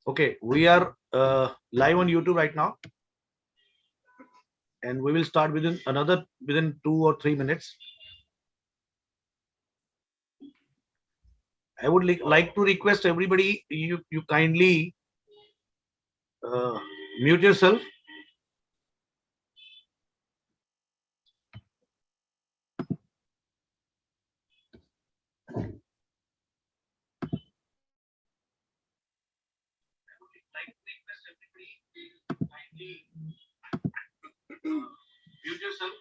Okay, we are live on YouTube right now, and we will start within 2 or 3 minutes. I would like to request everybody, you kindly mute yourself. Mute yourself.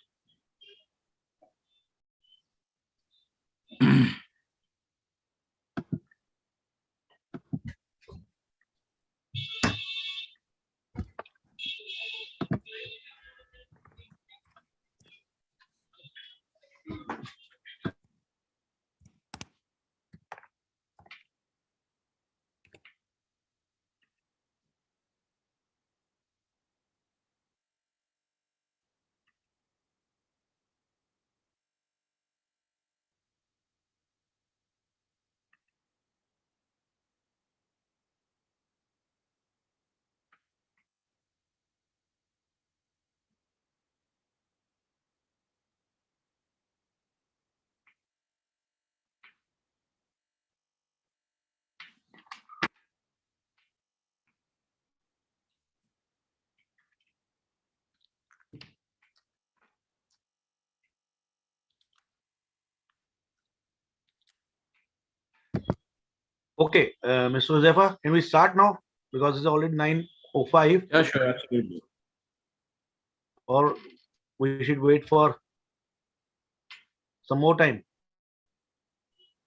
Okay, Mr. Josefa, can we start now? Because it's already 9:05. Yeah, sure, absolutely. Or we should wait for some more time.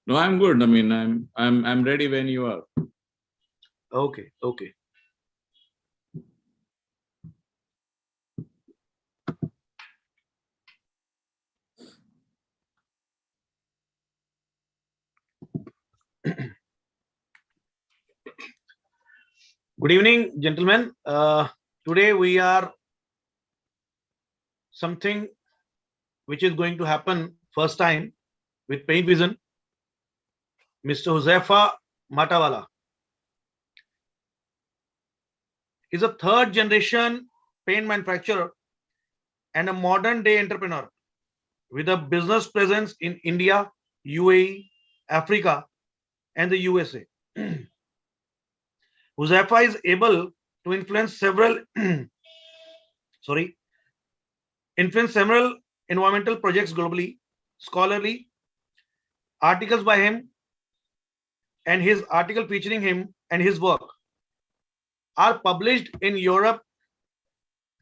No, I'm good. I mean, I'm ready when you are. Okay, okay. Good evening, gentlemen. Today we are something which is going to happen first time with Paint Vision, Mr. Josefa Matawala. Is a third generation paint manufacturer and a modern day entrepreneur with a business presence in India, UAE, Africa, and the USA. Josefa is able to influence several environmental projects globally. Scholarly articles by him and his article featuring him and his work are published in Europe,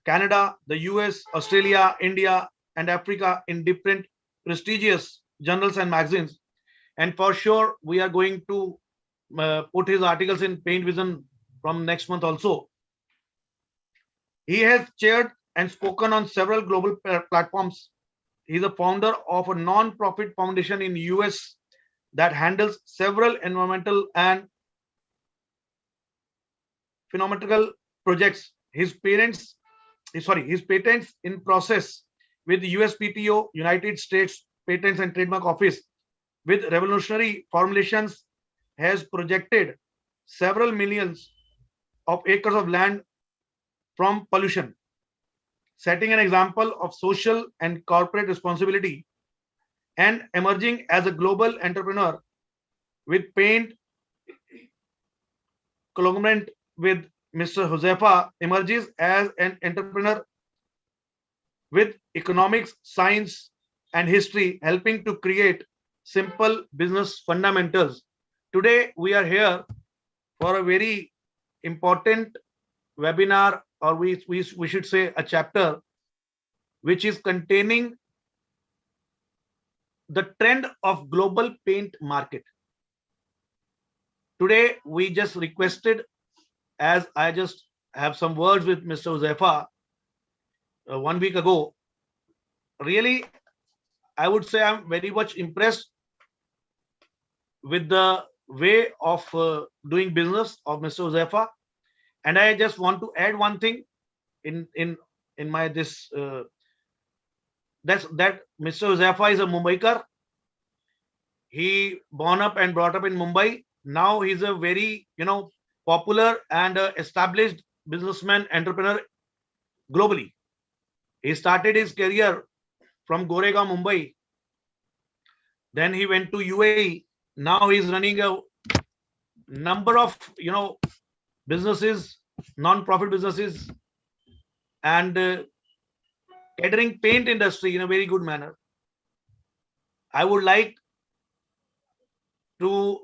Canada, the US, Australia, India, and Africa in different prestigious journals and magazines. And for sure, we are going to put his articles in Paint Vision from next month also. He has chaired and spoken on several global platforms. He is a founder of a non-profit foundation in US that handles several environmental and phenomenal projects. His patents in process with the USPTO, United States Patents and Trademark Office, with revolutionary formulations, has projected several millions of acres of land from pollution, setting an example of social and corporate responsibility and emerging as a global entrepreneur with paint conglomerate with Mr. Josefa emerges as an entrepreneur with economics, science, and history, helping to create simple business fundamentals. Today, we are here for a very important webinar, or we should say a chapter, which is containing the trend of global paint market. Today, we just requested, as I just have some words with Mr. Uzefa 1 week ago. Really, I would say I'm very much impressed with the way of doing business of Mr. Uzefa. And I just want to add one thing in my this that Mr. Uzefa is a Mumbaiker. He born up and brought up in Mumbai. Now he's a very popular and established businessman entrepreneur globally. He started his career from Goregaon, Mumbai. Then he went to UAE. Now he's running a number of businesses, non-profit businesses, and catering paint industry in a very good manner. I would like to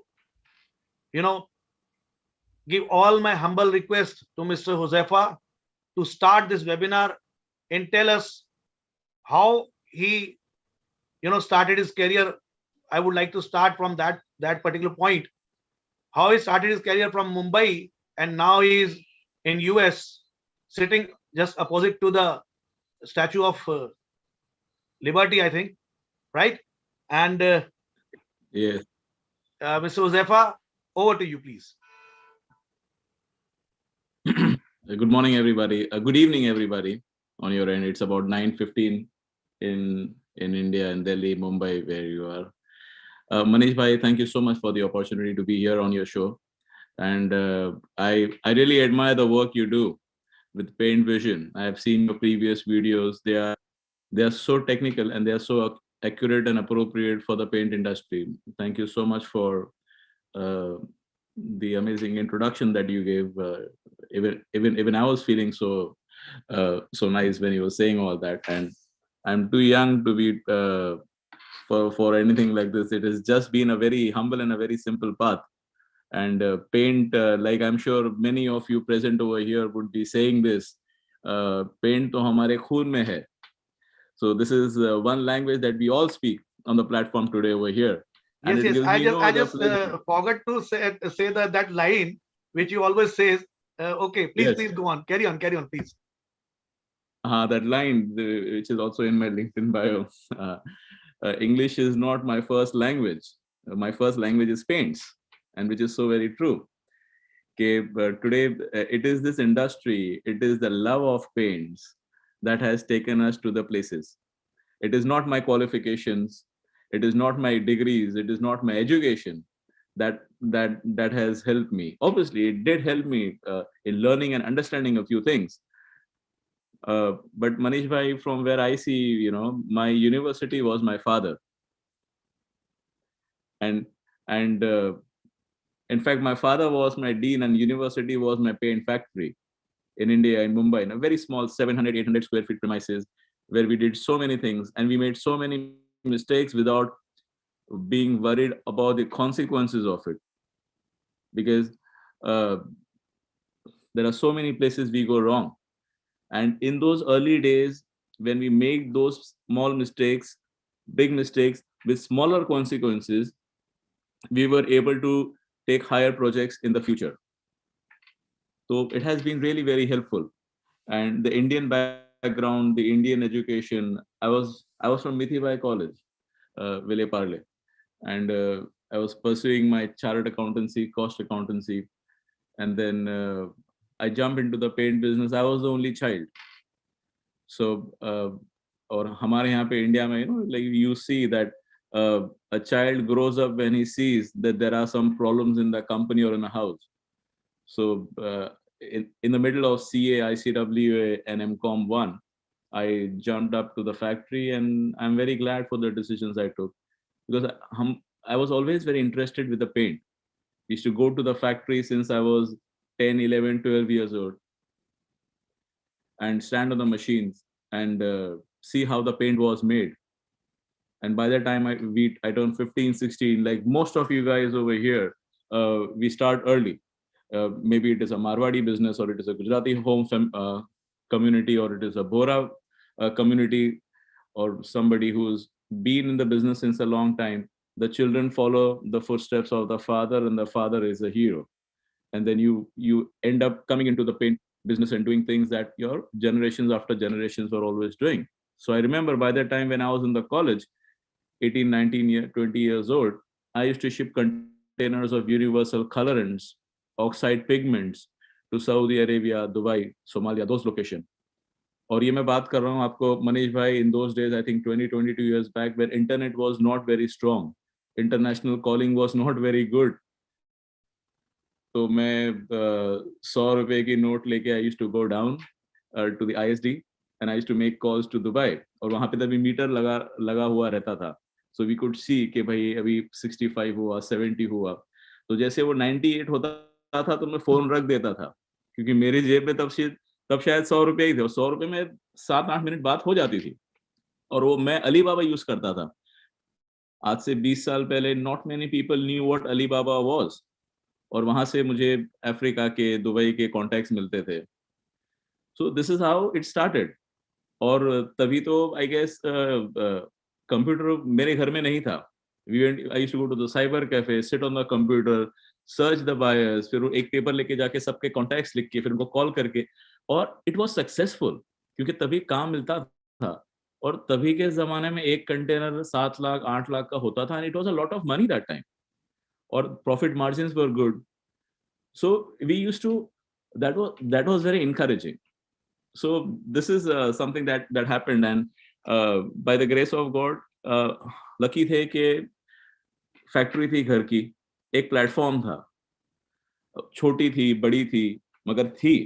give all my humble request to Mr. Josefa to start this webinar and tell us how he started his career. I would like to start from that particular point, how he started his career from Mumbai, and now he is in US, sitting just opposite to the Statue of Liberty, I think, right? And Yes. Mr. Josefa, over to you, please. Good morning, everybody. Good evening, everybody. On your end, it's about 9:15 in India, in Delhi, Mumbai, where you are. Manish bhai, thank you so much for the opportunity to be here on your show. And I really admire the work you do with Paint Vision. I have seen your previous videos. They are so technical and they are so accurate and appropriate for the paint industry. Thank you so much for the amazing introduction that you gave. Even I was feeling so nice when you were saying all that. And I'm too young to be for anything like this. It has just been a very humble and a very simple path. And paint, like I'm sure many of you present over here would be saying this, paint to hamare khoon mein hai. So this is one language that we all speak on the platform today over here. And Yes, it yes. gives I me just no I other just pleasure. forgot to say that line which you always says. Okay, Yes, please go on. Carry on, please. that line, which is also in my LinkedIn bio. Uh, English is not my first language. My first language is paints, and which is so very true. Okay, but today it is this industry, it is the love of paints that has taken us to the places. It is not my qualifications, it is not my degrees, it is not my education that has helped me. Obviously, it did help me in learning and understanding a few things. But Manish bhai, from where I see, my university was my father, and and in fact, my father was my dean, and university was my paint factory in India, in Mumbai, in a very small 700, 800 square feet premises, where we did so many things and we made so many mistakes without being worried about the consequences of it. Because uh, there are so many places we go wrong. And in those early days, when we make those small mistakes, big mistakes with smaller consequences, we were able to take higher projects in the future. So it has been really very helpful. And the Indian background, the Indian education, I was from Mithibai College, Vile Parle, and I was pursuing my chartered accountancy, cost accountancy, and then I jumped into the paint business. I was the only child. So और हमारे यहाँ पे India में like you see that a child grows up when he sees that there are some problems in the company or in a house. So in the middle of CA, ICWA, and MCOM 1, I jumped up to the factory, and I'm very glad for the decisions I took, because I was always very interested with the paint. I used to go to the factory since I was 10, 11, 12 years old and stand on the machines and see how the paint was made. And by the time I turned 15, 16, like most of you guys over here, we start early. Maybe it is a Marwadi business, or it is a Gujarati home community, or it is a Bora community, or somebody who's been in the business since a long time. The children follow the footsteps of the father, and the father is a hero. And then you end up coming into the paint business and doing things that your generations after generations were always doing. So I remember by the time when I was in the college, 18, 19, 20 years old, I used to ship containers of universal colorants, oxide pigments to Saudi Arabia, Dubai, Somalia, those locations. और ये मैं बात कर रहा हूँ आपको मनीष भाई, in those days, I think 22 years back, where internet was not very strong, international calling was not very good. तो मैं 100 रुपए की नोट लेके I used to go down to the ISD and I used to make calls to Dubai, और वहाँ पे तभी metre लगा हुआ रहता था. So we could see कि भाई अभी 65 हुआ, 70 हुआ. तो जैसे वो 98 होता था तो मैं फोन रख देता था, क्योंकि मेरी जेब में तब शायद 100 रुपए ही थे, और 100 रुपए में 7-8 मिनट बात हो जाती थी. और वो मैं अली बाबा यूज करता था. आज से 20 साल पहले not many people knew what Alibaba was. और वहां से मुझे अफ्रीका के, दुबई के कॉन्टैक्ट्स मिलते थे. सो this is how it started. और तभी तो आई गेस कंप्यूटर मेरे घर में नहीं था. I used to go to the cyber cafe, sit on the computer, search the buyers, फिर एक पेपर लेके जाके सबके कॉन्टैक्ट्स लिख के फिर उनको कॉल करके. और इट वाज सक्सेसफुल, क्योंकि तभी काम मिलता था. और तभी के जमाने में एक कंटेनर 7 लाख 8 लाख का होता था, and it was a lot of money that time. Or profit margins were good. So we used to, that was very encouraging. So this is something that happened, and by the grace of God, lucky थे कि factory थी घर की, एक platform था, छोटी थी बड़ी थी मगर थी.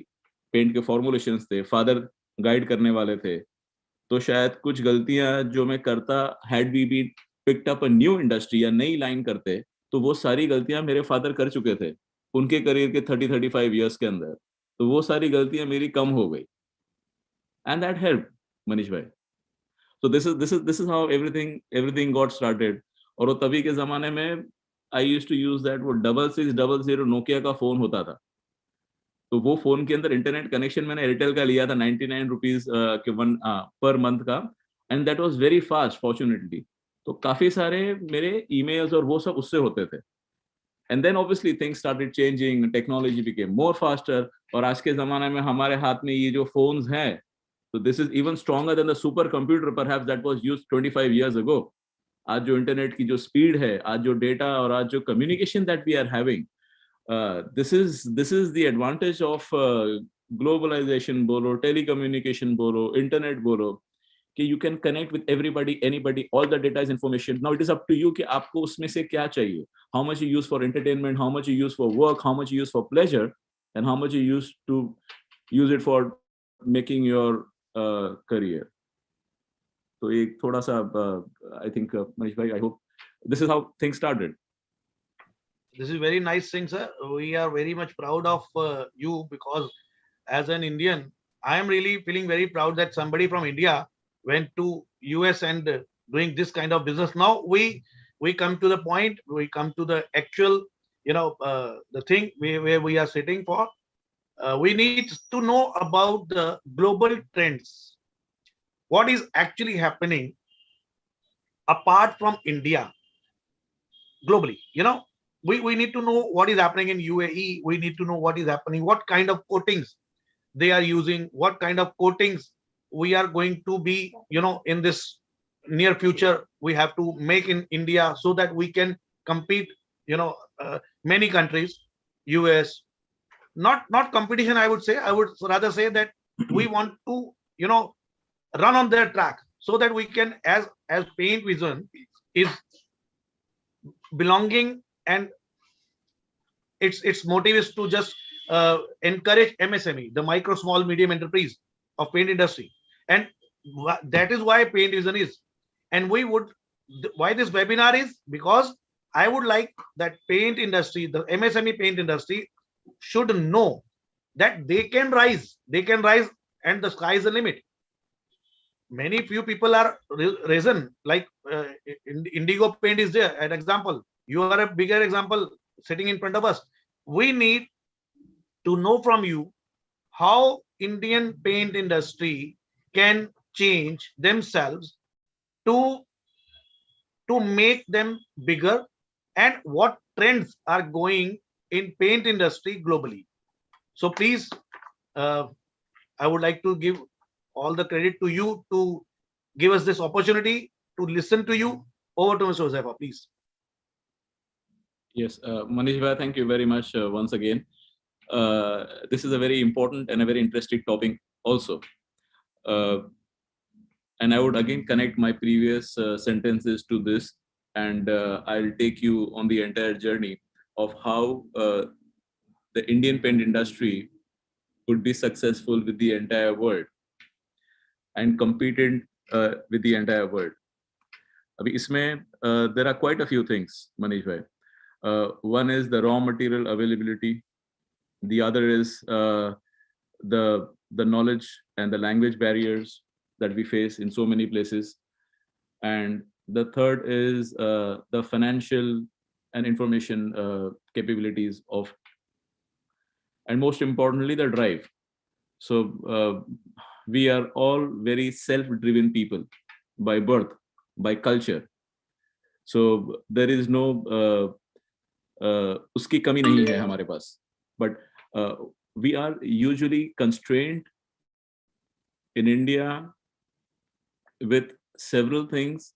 पेंट के फॉर्मुलेशंस थे, फादर गाइड करने वाले थे. तो शायद कुछ गलतियां जो मैं करता, had we be picked up a new industry या नई लाइन करते, तो वो सारी गलतियां मेरे फादर कर चुके थे उनके करियर के 30-35 इयर्स के अंदर. तो वो सारी गलतियां मेरी कम हो गई, एंड दैट हेल्प मनीष भाई. So this is how everything got started. और वो तभी के जमाने में I used to use that, वो 6600 नोकिया का फोन होता था. तो वो फोन के अंदर इंटरनेट कनेक्शन मैंने एयरटेल का लिया था 99 रुपीज के पर मंथ का, and that was very fast fortunately. तो काफी सारे मेरे ईमेल्स और वो सब उससे होते थे. And then obviously things started changing, technology became more faster. और आज के जमाने में हमारे हाथ में ये जो फोन्स हैं, तो this is even stronger than the super computer perhaps that was used 25 years ago. आज जो इंटरनेट की जो स्पीड है, आज जो डेटा और आज जो communication that we are having, this is the advantage of globalization बोलो, telecommunication बोलो, internet बोलो, कि you can connect with everybody, anybody, all the data is information. Now it is up to you कि आपको उसमें से क्या चाहिए. How much you use for entertainment, how much you use for work, how much you use for pleasure, and how much you use it for making your career. तो एक थोड़ा सा I think Manish bhai, I hope this is how things started. This is very nice thing, sir. We are very much proud of you, because as an Indian, I am really feeling very proud that somebody from India went to US and doing this kind of business. Now we come to the point, we come to the actual, the thing where we are sitting for. We need to know about the global trends. What is actually happening apart from India globally? We need to know what is happening in UAE. We need to know what is happening, what kind of coatings they are using, what kind of coatings we are going to be, in this near future, we have to make in India, so that we can compete, many countries, US, not competition. I would rather say that we want to, run on their track, so that we can, as Paint Vision is belonging, and its motive is to just encourage MSME, the micro, small, medium enterprise of paint industry. And that is why Paint Vision is. And why this webinar is, because I would like that paint industry, the MSME paint industry, should know that they can rise, and the sky is the limit. many few people are reason like indigo paint is there. An example, you are a bigger example sitting in front of us. We need to know from you how Indian paint industry can change themselves to make them bigger, and what trends are going in paint industry globally. So please, uh, I would like to give all the credit to you to give us this opportunity to listen to you. Over to Mr. Josefa, please. Yes, Manish bhai, thank you very much once again. This is a very important and a very interesting topic also. Uh, and I would again connect my previous sentences to this, and I'll take you on the entire journey of how the Indian paint industry could be successful with the entire world and competed with the entire world. अभी इसमें there are quite a few things, Manish bhai. One is the raw material availability. The other is the knowledge and the language barriers that we face in so many places, and the third is the financial and information capabilities of, and most importantly, the drive. So we are all very self-driven people by birth, by culture. So there is no उसकी कमी नहीं है हमारे पास, but we are usually constrained in India with several things,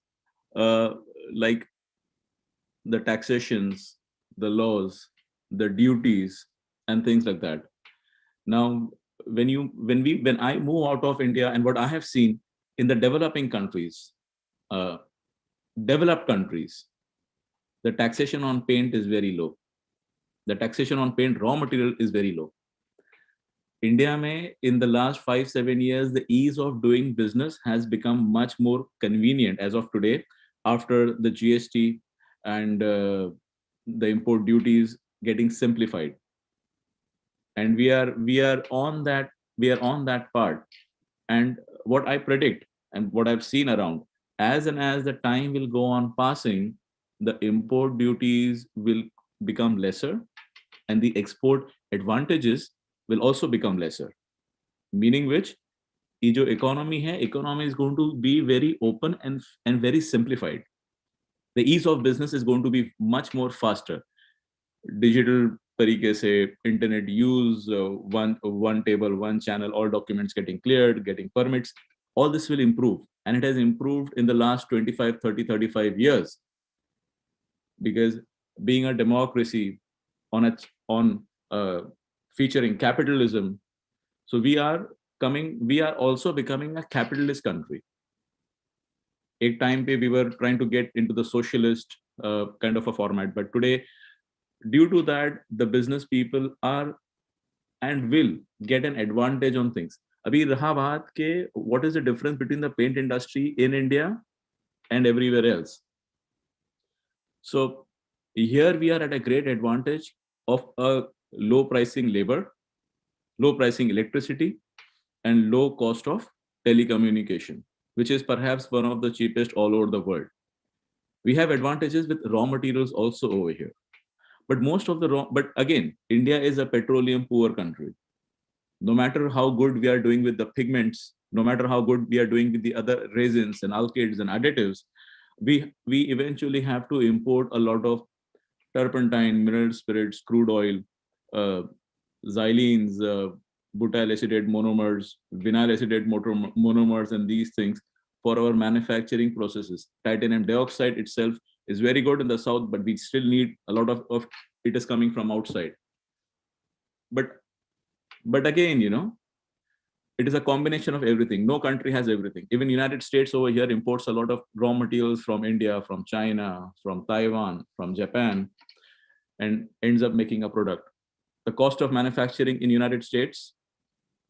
uh, like the taxations, the laws, the duties, and things like that. Now, when I move out of India, and what I have seen in the developing countries, uh, developed countries, the taxation on paint is very low. The taxation on paint raw material is very low. India mein, in the last 5-7 years, the ease of doing business has become much more convenient as of today, after the GST and the import duties getting simplified. And we are on that part. And what I predict and what I've seen around, as and as the time will go on passing, the import duties will become lesser, and the export advantages will also become lesser. Meaning which, ये जो economy is going to be very open and very simplified. The ease of business is going to be much more faster. Digital तरीके से, internet use, one table, one channel, all documents getting cleared, getting permits, all this will improve. And it has improved in the last 25, 30, 35 years. Because being a democracy on featuring capitalism, so we are also becoming a capitalist country. Ek time pe we were trying to get into the socialist kind of a format, but today, due to that, the business people are and will get an advantage on things. Abhi raha baat ke what is the difference between the paint industry in India and everywhere else? So here we are at a great advantage of a low pricing labor, low pricing electricity, and low cost of telecommunication, which is perhaps one of the cheapest all over the world. We have advantages with raw materials also over here. But again, India is a petroleum poor country. No matter how good we are doing with the pigments, no matter how good we are doing with the other resins and alkyds and additives, we eventually have to import a lot of turpentine, mineral spirits, crude oil, uh, xylenes, butyl acetate monomers, vinyl acetate monomers, and these things for our manufacturing processes. Titanium dioxide itself is very good in the south, but we still need a lot of it is coming from outside. But again, it is a combination of everything. No country has everything. Even United States over here imports a lot of raw materials from India, from China, from Taiwan, from Japan, and ends up making a product. The cost of manufacturing in United States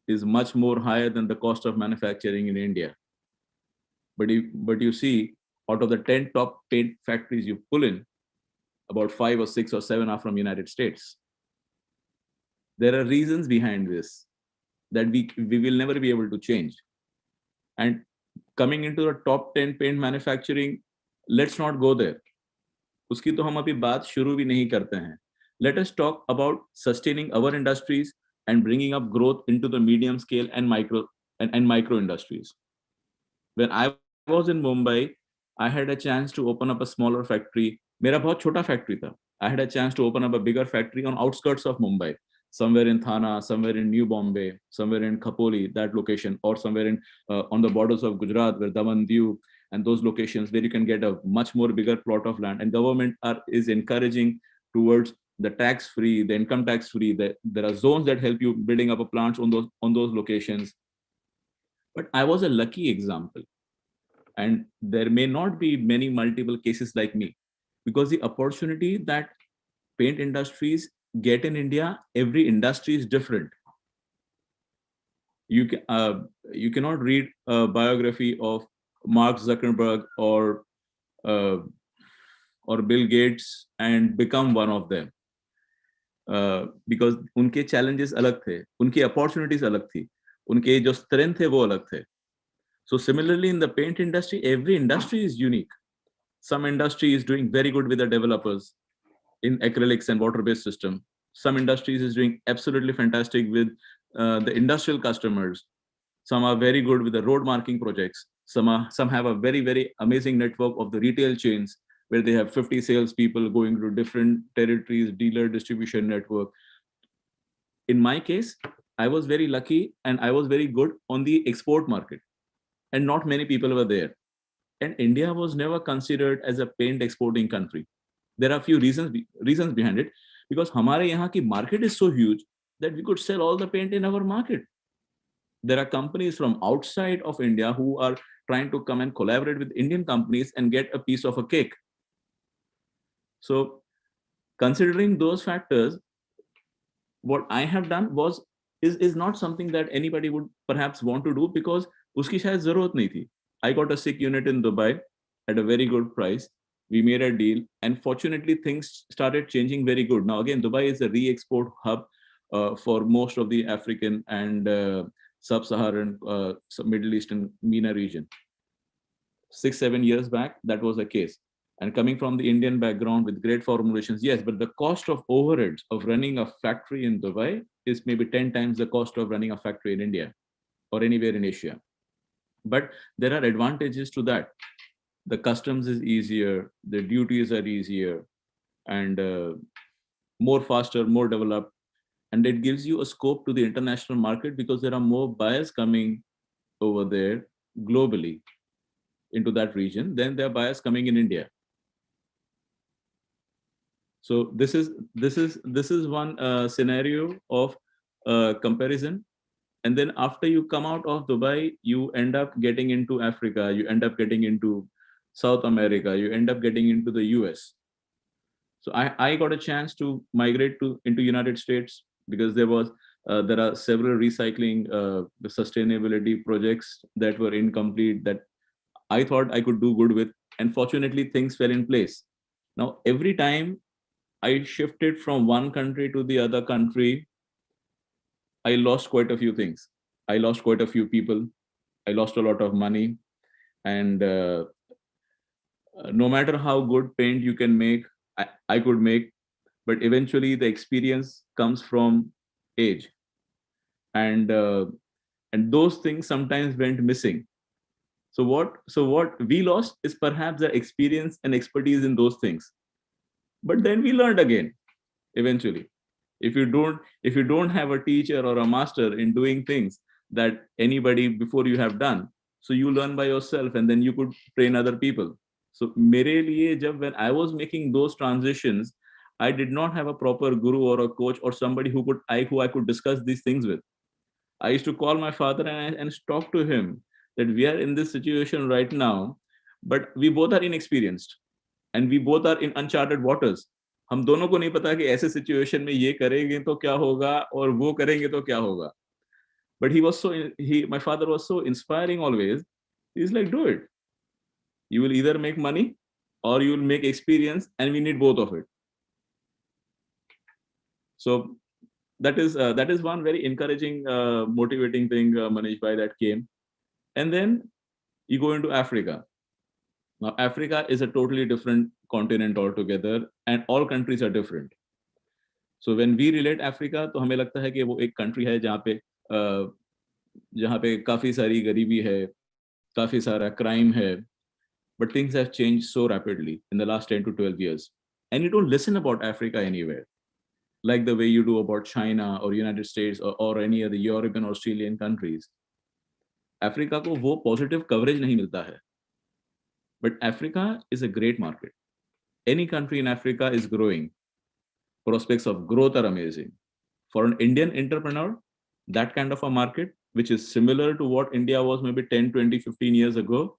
is much more higher than the cost of manufacturing in India. But you see, out of the 10 top paint factories you pull in, about 5 or 6 or 7 are from United States. There are reasons behind this that we will never be able to change. And coming into the top 10 paint manufacturing, let's not go there. उसकी तो हम अभी बात शुरू भी नहीं करते हैं. Let us talk about sustaining our industries and bringing up growth into the medium scale and micro industries. When I was in Mumbai, I had a chance to open up a smaller factory. मेरा बहुत छोटा factory था. I had a chance to open up a bigger factory on outskirts of Mumbai, somewhere in Thana, somewhere in New Bombay, somewhere in Khopoli, that location, or somewhere in on the borders of Gujarat, where Daman, Diu, and those locations where you can get a much more bigger plot of land. And government is encouraging towards the tax free, the income tax free. There are zones that help you building up a plants on those locations. But I was a lucky example. And there may not be many multiple cases like me, because the opportunity that paint industries get in India, every industry is different. You cannot read a biography of Mark Zuckerberg uh, or Bill Gates and become one of them, because उनके challenges अलग थे, उनकी opportunities अलग थी, उनके जो strength थे वो अलग थे. So similarly, in the paint industry, every industry is unique. Some industry is doing very good with the developers in acrylics and water-based system. Some industries is doing absolutely fantastic with the industrial customers. Some are very good with the road marking projects. Some have a very amazing network of the retail chains where they have 50 salespeople going to different territories, dealer distribution network. In my case, I was very lucky and I was very good on the export market, and not many people were there. And India was never considered as a paint exporting country. There are a few reasons behind it, because हमारे यहाँ की market is so huge that we could sell all the paint in our market. There are companies from outside of India who are trying to come and collaborate with Indian companies and get a piece of a cake. So considering those factors, what I have done is not something that anybody would perhaps want to do, because उसकी शायद जरूरत नहीं थी. I got a sick unit in Dubai at a very good price. We made a deal, and fortunately things started changing very good. Now again, Dubai is a re-export hub for most of the African and sub-Saharan, Middle Eastern MENA region. 6-7 years back, that was the case. And coming from the Indian background with great formulations, yes, but the cost of overheads of running a factory in Dubai is maybe 10 times the cost of running a factory in India or anywhere in Asia. But there are advantages to that. The customs is easier, the duties are easier, and more faster, more developed. And it gives you a scope to the international market, because there are more buyers coming over there globally into that region than there are buyers coming in India. So this is one scenario of comparison. And then after you come out of Dubai, you end up getting into Africa, you end up getting into South America, you end up getting into the US. So I got a chance to migrate into United States, because there are several recycling the sustainability projects that were incomplete that I thought I could do good with, and fortunately things fell in place. Now every time I shifted from one country to the other country, I lost quite a few things. I lost quite a few people. I lost a lot of money, and no matter how good paint you can make, I could make, but eventually the experience comes from age, and those things sometimes went missing. So what we lost is perhaps the experience and expertise in those things, but then we learned again eventually. If you don't have a teacher or a master in doing things that anybody before you have done, so you learn by yourself, and then you could train other people. So मेरे लिए जब when I was making those transitions, I did not have a proper guru or a coach or somebody who I could discuss these things with. I used to call my father and talk to him that we are in this situation right now, but we both are inexperienced and we both are in uncharted waters. हम दोनों को नहीं पता कि ऐसे situation में ये करेंगे तो क्या होगा और वो करेंगे तो क्या होगा. But my father was so inspiring always. He's like, do it. You will either make money or you will make experience, and we need both of it. So that is one very encouraging, motivating thing, Manish, by that came. And then You go into Africa. Now, Africa is a totally different continent altogether, and all countries are different. So when we relate Africa, तो हमें लगता है कि वो एक country है जहाँ पे काफी सारी गरीबी है, काफी सारा crime है, but things have changed so rapidly in the last 10 to 12 years. And you don't listen about Africa anywhere, like the way you do about China or United States or any other European or Australian countries. Africa को वो positive coverage नहीं मिलता है. But Africa is a great market. Any country in Africa is growing. Prospects of growth are amazing. For an Indian entrepreneur, that kind of a market, which is similar to what India was maybe 10, 20, 15 years ago,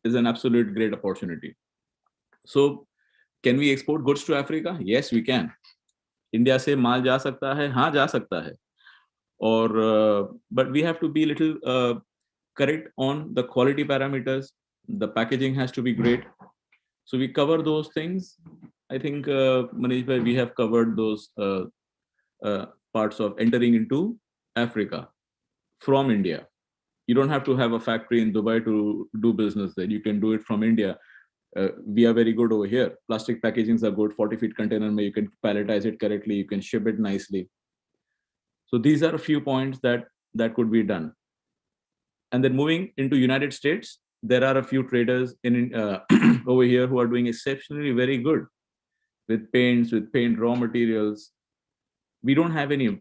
is an absolute great opportunity. So, can we export goods to Africa? Yes, we can. India से माल जा सकता है, हाँ जा सकता है. Or, but we have to be a little correct on the quality parameters. The packaging has to be great. So we cover those things. I think, Manish bhai, we have covered those parts of entering into Africa from India. You don't have to have a factory in Dubai to do business there. You can do it from India. We are very good over here. Plastic packagings are good. 40-feet container, you can palletize it correctly. You can ship it nicely. So these are a few points that could be done. And then moving into United States, there are a few traders in over here who are doing exceptionally very good with paints, with paint raw materials. We don't have any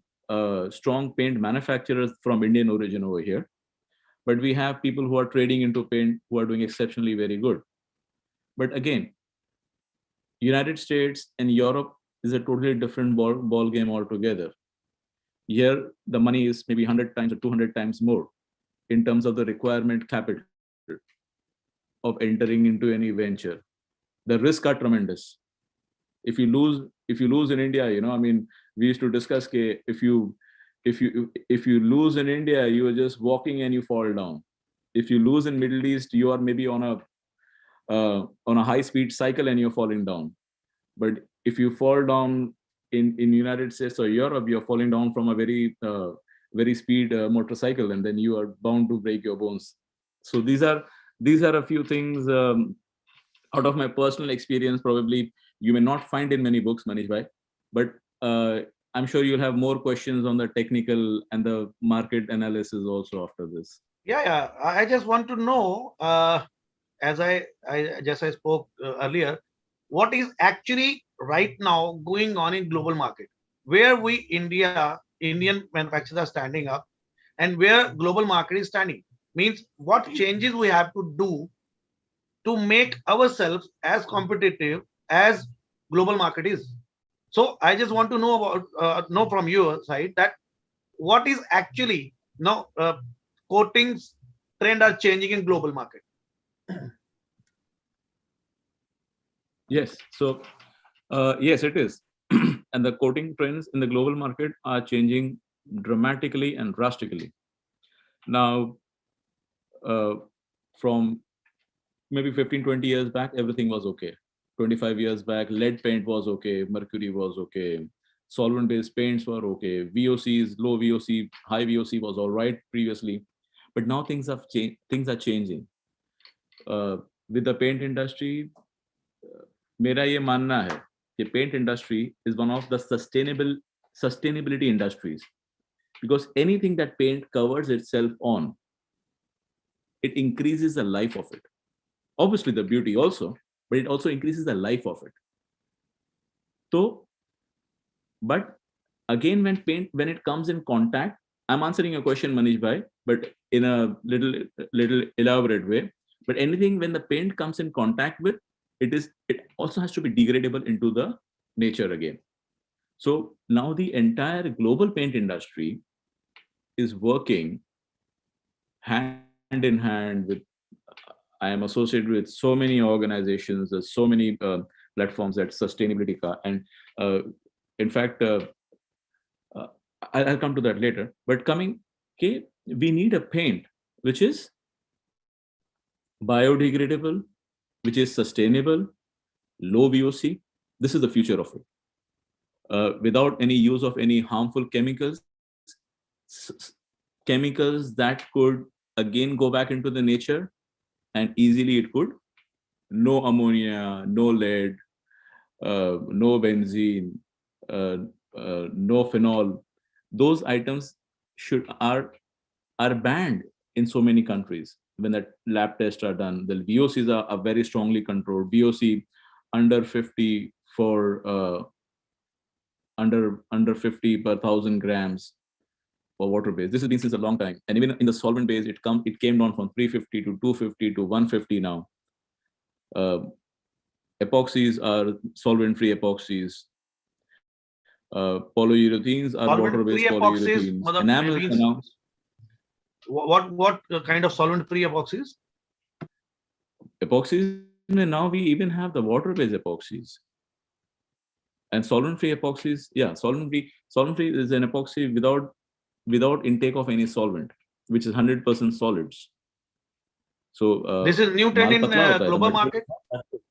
strong paint manufacturers from Indian origin over here, but we have people who are trading into paint who are doing exceptionally very good. But again, United States and Europe is a totally different ball game altogether. Here, the money is maybe 100 times or 200 times more in terms of the requirement capital of entering into any venture. The risks are tremendous. If you lose in India, I mean, we used to discuss if you lose in India, you are just walking and you fall down. If you lose in Middle East, you are maybe on a high-speed cycle and you're falling down. But if you fall down in United States or Europe, you're falling down from a very speed motorcycle, and then you are bound to break your bones. So these are a few things out of my personal experience. Probably you may not find in many books, Manish bhai, but I'm sure you'll have more questions on the technical and the market analysis also after this. Yeah. I just want to know, as I spoke earlier, what is actually right now going on in global market, where Indian manufacturers are standing up, and where global market is standing. Means what changes we have to do to make ourselves as competitive as global market is. So I just want to know from your side that what is actually now coatings trend are changing in global market. Yes. So yes, it is. And the coating trends in the global market are changing dramatically and drastically. Now, from maybe 15, 20 years back, everything was okay. 25 years back, lead paint was okay, mercury was okay, solvent-based paints were okay, VOCs, low VOC, high VOC was all right previously. But now things are changing. With the paint industry, मेरा ये मानना है कि paint industry is one of the sustainability industries, because anything that paint covers itself on, it increases the life of it. Obviously the beauty also, but it also increases the life of it. So, but again, when it comes in contact, I'm answering your question, Manish bhai, but in a little elaborate way. But anything when the paint comes in contact with, it also has to be degradable into the nature again. So now the entire global paint industry is working hand in hand with, I am associated with so many organizations, there's so many platforms that sustainability and in fact, I'll come to that later. But okay, we need a paint which is biodegradable, which is sustainable, low VOC. This is the future of it. Without any use of any harmful chemicals that could again go back into the nature, and easily it could. No ammonia, no lead, no benzene, uh, no phenol. Those items should are banned in so many countries. When that lab tests are done, the VOCs are very strongly controlled. VOC under 50 for under 50 per 1,000 grams for water base. This has been since a long time, and even in the solvent base, it came down from 350 to 250 to 150 now. Uh, Epoxies are solvent-free epoxies. Polyurethanes are Solvent water-based free epoxies, polyurethanes. Enamels are means now what kind of solvent free epoxies? epoxies. Now we even have the water-based epoxies and solvent-free epoxies. Yeah, solvent-free is an epoxy without intake of any solvent, which is 100% solids. So This is new trend mall in पतला होता है, the global material. market.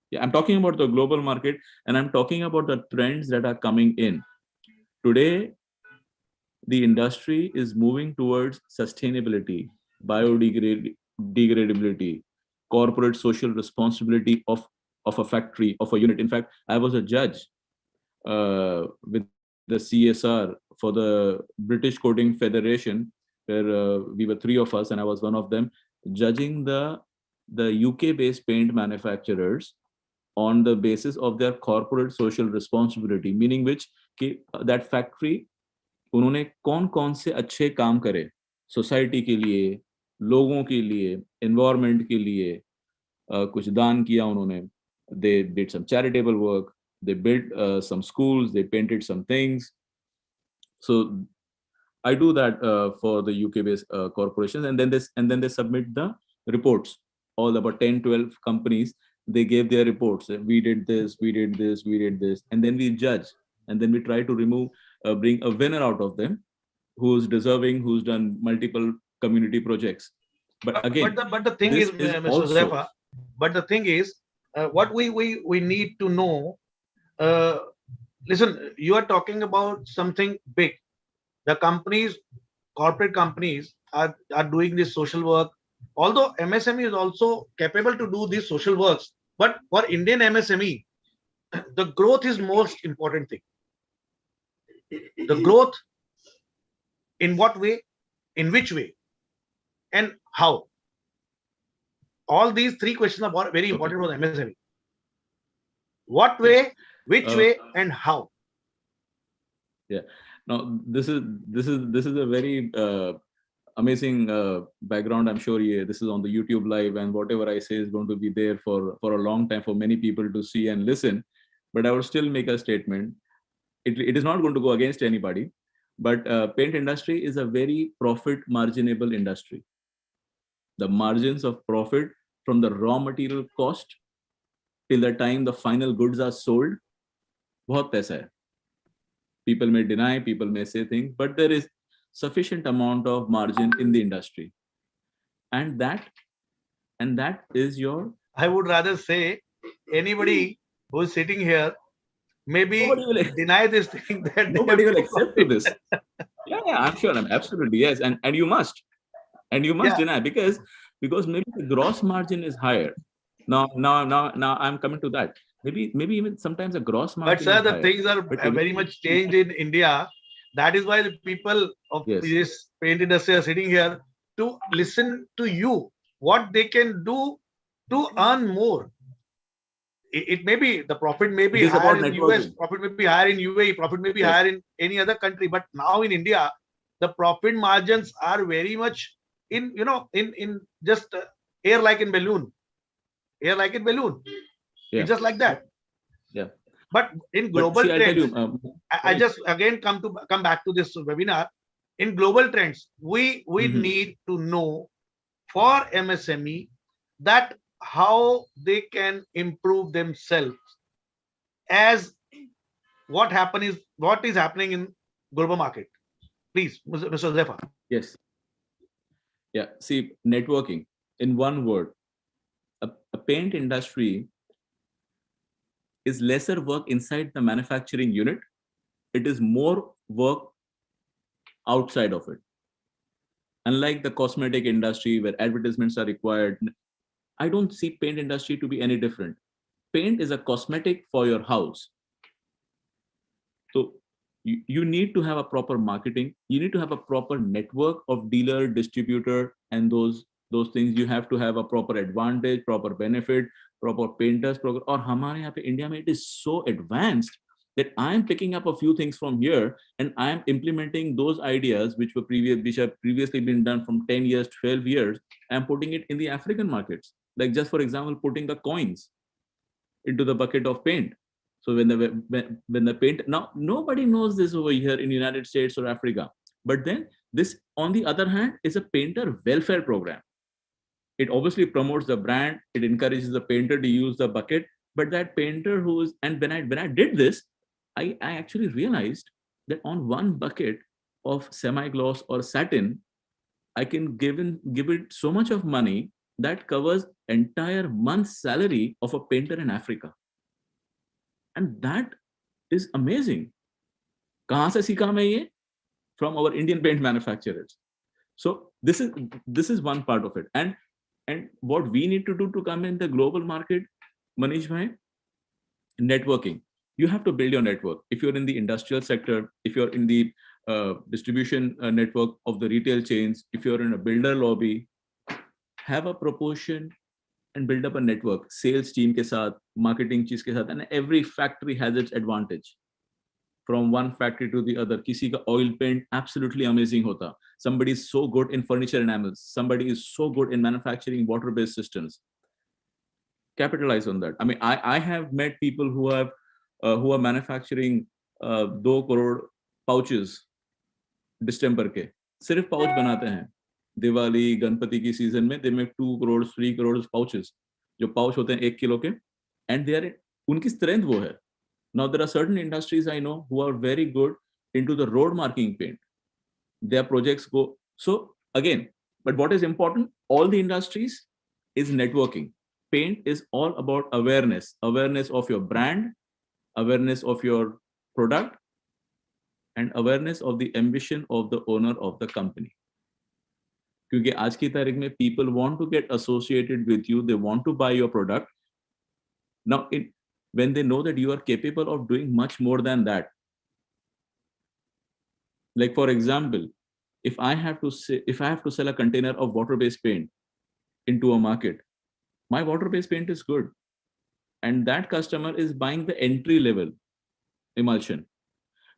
Yeah, I'm talking about the global market, and I'm talking about the trends that are coming in. Today, the industry is moving towards sustainability, biodegradability, corporate social responsibility of a factory, of a unit. In fact, I was a judge with the CSR for the British Coating Federation, where we were three of us, and I was one of them, judging the UK-based paint manufacturers on the basis of their corporate social responsibility, meaning which that factory उन्होंने कौन कौन से अच्छे काम करे society के लिए, लोगों के लिए, एनवायरनमेंट के लिए, कुछ दान किया उन्होंने. They did some charitable work, they built some schools, they painted some things. So I do that for the UK based corporations, and then they submit the reports. All about 10 12 companies, they gave their reports. We did this, we did this, we did this, and then we judge, and then we try to bring a winner out of them who's deserving, who's done multiple community projects. But again, but the thing this is, is Mr. also Zefa, but the thing is, what we need to know. Uh, Listen, you are talking about something big. The companies, corporate companies, are doing this social work. Although MSME is also capable to do these social works, but for Indian MSME, the growth is most important thing. The growth in what way, in which way, and how. All these three questions are very important for the MSME. What way, which way, and how. Yeah. Now this is a very amazing background. I'm sure this is on the YouTube live, and whatever I say is going to be there for a long time for many people to see and listen. But I would still make a statement. It is not going to go against anybody, but paint industry is a very profit marginable industry. The margins of profit from the raw material cost till the time the final goods are sold, बहुत पैसा है. People may deny, people may say things, but there is sufficient amount of margin in the industry, and that is your. I would rather say anybody who is sitting here maybe deny this thing that Nobody will accept to this. Yeah, I'm sure. I'm absolutely yes, and you must, deny because maybe the gross margin is higher. Now I'm coming to that. Maybe even sometimes the gross margin. But sir, is the higher. things are very much changed in India. That is why the people of this paint industry are sitting here to listen to you. What they can do to earn more. It may be the profit may be higher in US, profit may be higher in UAE, profit may be higher in any other country. But now in India, the profit margins are very much in just air like in balloon. Air like in balloon. Yeah. It's just like that. Yeah. But in global trends, I just again come back to this webinar. In global trends, we need to know for MSME that how they can improve themselves as what is happening in global market. Please, Mr. Zefa. Yes. Yeah. See, networking in one word. A paint industry is lesser work inside the manufacturing unit. It is more work outside of it. Unlike the cosmetic industry where advertisements are required, I don't see paint industry to be any different. Paint is a cosmetic for your house. So you need to have a proper marketing. You need to have a proper network of dealer, distributor, and those things. You have to have a proper advantage, proper benefit, proper painters program. Or हमारे यहाँ पे India में it is so advanced that I am picking up a few things from here and I am implementing those ideas which have previously been done from 10 years, 12 years, and putting it in the African markets. Like just for example, putting the coins into the bucket of paint. So when the paint, now nobody knows this over here in United States or Africa, but then this on the other hand is a painter welfare program. It obviously promotes the brand, it encourages the painter to use the bucket, but that painter who's, and when I did this, I actually realized that on one bucket of semi-gloss or satin, I can give it so much of money that covers entire month's salary of a painter in Africa. And that is amazing. कहाँ से सीखा मैं ये? From our Indian paint manufacturers. So this is one part of it. And what we need to do to come in the global market, Manish bhai, networking. You have to build your network. If you're in the industrial sector, if you're in the distribution network of the retail chains, if you're in a builder lobby, have a proportion and build up a network. Sales team ke saath, marketing cheez ke saath, and every factory has its advantage. From one factory to the other, किसी का oil paint absolutely amazing होता. Somebody is so good in furniture enamels. Somebody is so good in manufacturing water-based systems. Capitalize on that. I mean, I have met people who are manufacturing 2 crore pouches distemper के. सिर्फ pouch बनाते हैं. दिवाली गणपति की season में they make 2 crores 3 crores pouches. जो pouch होते हैं 1 kilo के, and they are, उनकी strength वो है. Now, there are certain industries I know who are very good into the road marking paint. Their projects go. So again, but what is important, all the industries is networking. Paint is all about awareness of your brand, awareness of your product, and awareness of the ambition of the owner of the company. क्योंकि आज की तारीख में people want to get associated with you, they want to buy your product. Now, when they know that you are capable of doing much more than that. Like for example, if I have to sell a container of water-based paint into a market, my water-based paint is good, and that customer is buying the entry level emulsion.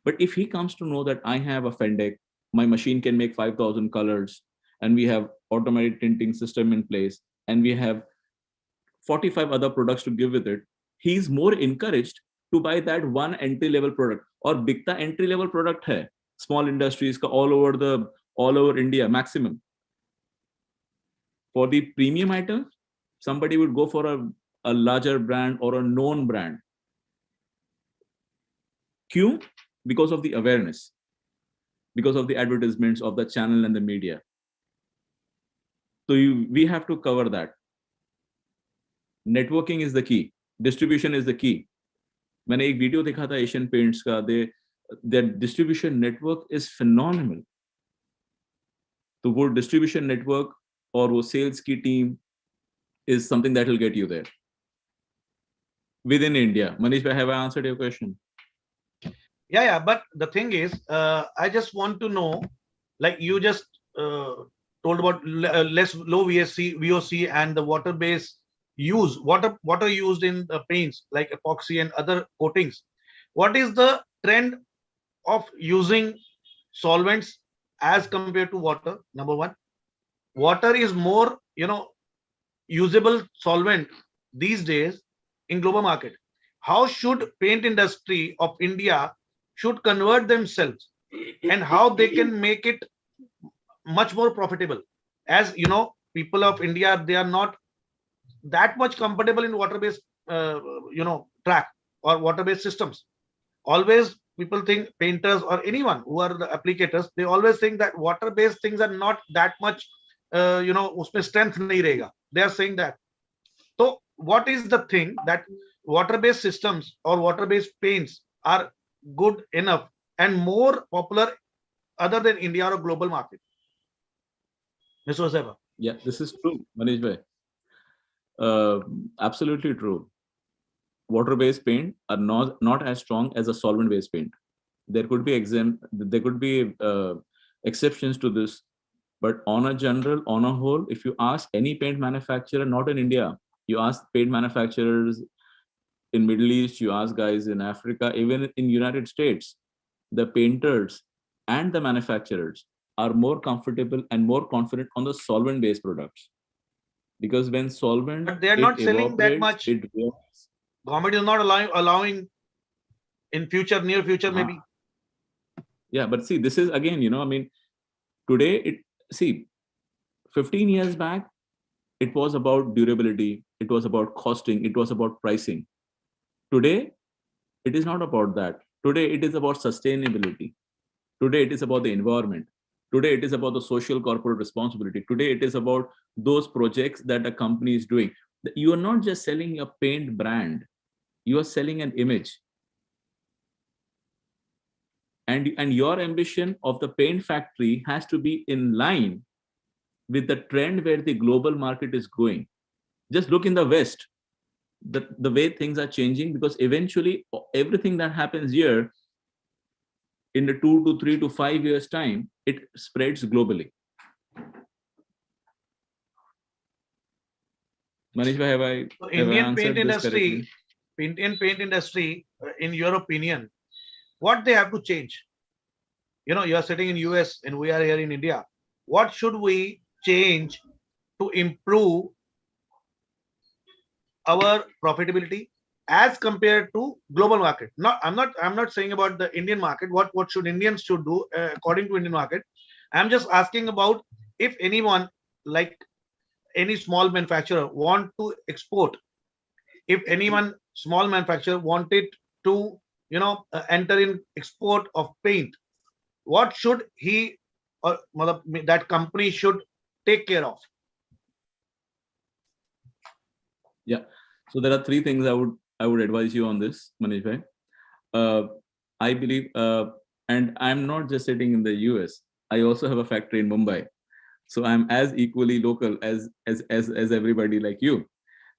But if he comes to know that I have a Fendek, my machine can make 5,000 colors, and we have automated tinting system in place, and we have 45 other products to give with it, he's more encouraged to buy that one entry level product. Or बिकता entry level product है small industries का all over India maximum. For the premium item, somebody would go for a larger brand or a known brand. क्यों? Because of the awareness, because of the advertisements of the channel and the media. So we have to cover that. Networking is the key. Distribution is the key. मैंने एक video देखा था Asian paints का, their distribution network is phenomenal. तो वो distribution network और वो sales की team is something that will get you there within India. Manish, have I answered your question? Yeah. But the thing is, I just want to know, like you just told about low VOC and the water-based use, water used in the paints like epoxy and other coatings. What is the trend of using solvents as compared to water? Number one, water is more, usable solvent these days in global market. How should paint industry of India should convert themselves, and how they can make it much more profitable? As you know, people of India, they are not that much comfortable in water-based, track or water-based systems. Always people think, painters or anyone who are the applicators, they always think that water-based things are not that much, उसमें strength नहीं रहेगा. They are saying that. So what is the thing that water-based systems or water-based paints are good enough and more popular other than India or global market? Mr. Josefa. Yeah, this is true, Manish bhai. Absolutely true. Water-based paint are not as strong as a solvent-based paint. There could be exceptions to this, but on a whole, if you ask any paint manufacturer, not in India, you ask paint manufacturers in Middle East, you ask guys in Africa, even in United States, the painters and the manufacturers are more comfortable and more confident on the solvent-based products, because when solvent But they are it not selling that evaporates, much. it works. Government is not allowing in future, near future, maybe. Yeah, but see, this is again, I mean, today it see 15 years back it was about durability, it was about costing, it was about pricing. Today it is not about that. Today it is about sustainability. Today it is about the environment. Today it is about the social corporate responsibility. Today it is about those projects that a company is doing. You are not just selling a paint brand, you are selling an image. And your ambition of the paint factory has to be in line with the trend where the global market is going. Just look in the West, the way things are changing, because eventually everything that happens here in the 2 to 3 to 5 years time, it spreads globally. Manish, So have I Indian paint answered this industry, correctly? Indian paint industry, in your opinion, what they have to change? You are sitting in US and we are here in India. What should we change to improve our profitability as compared to global market? I'm not saying about the Indian market. What should Indians should do according to Indian market? I'm just asking about if anyone, like any small manufacturer, want to export. If anyone small manufacturer wanted to enter in export of paint, what should he or that company should take care of? Yeah. So there are three things I would advise you on this, Manish bhai. Uh, I believe, and I'm not just sitting in the US. I also have a factory in Mumbai, so I'm as equally local as everybody like you.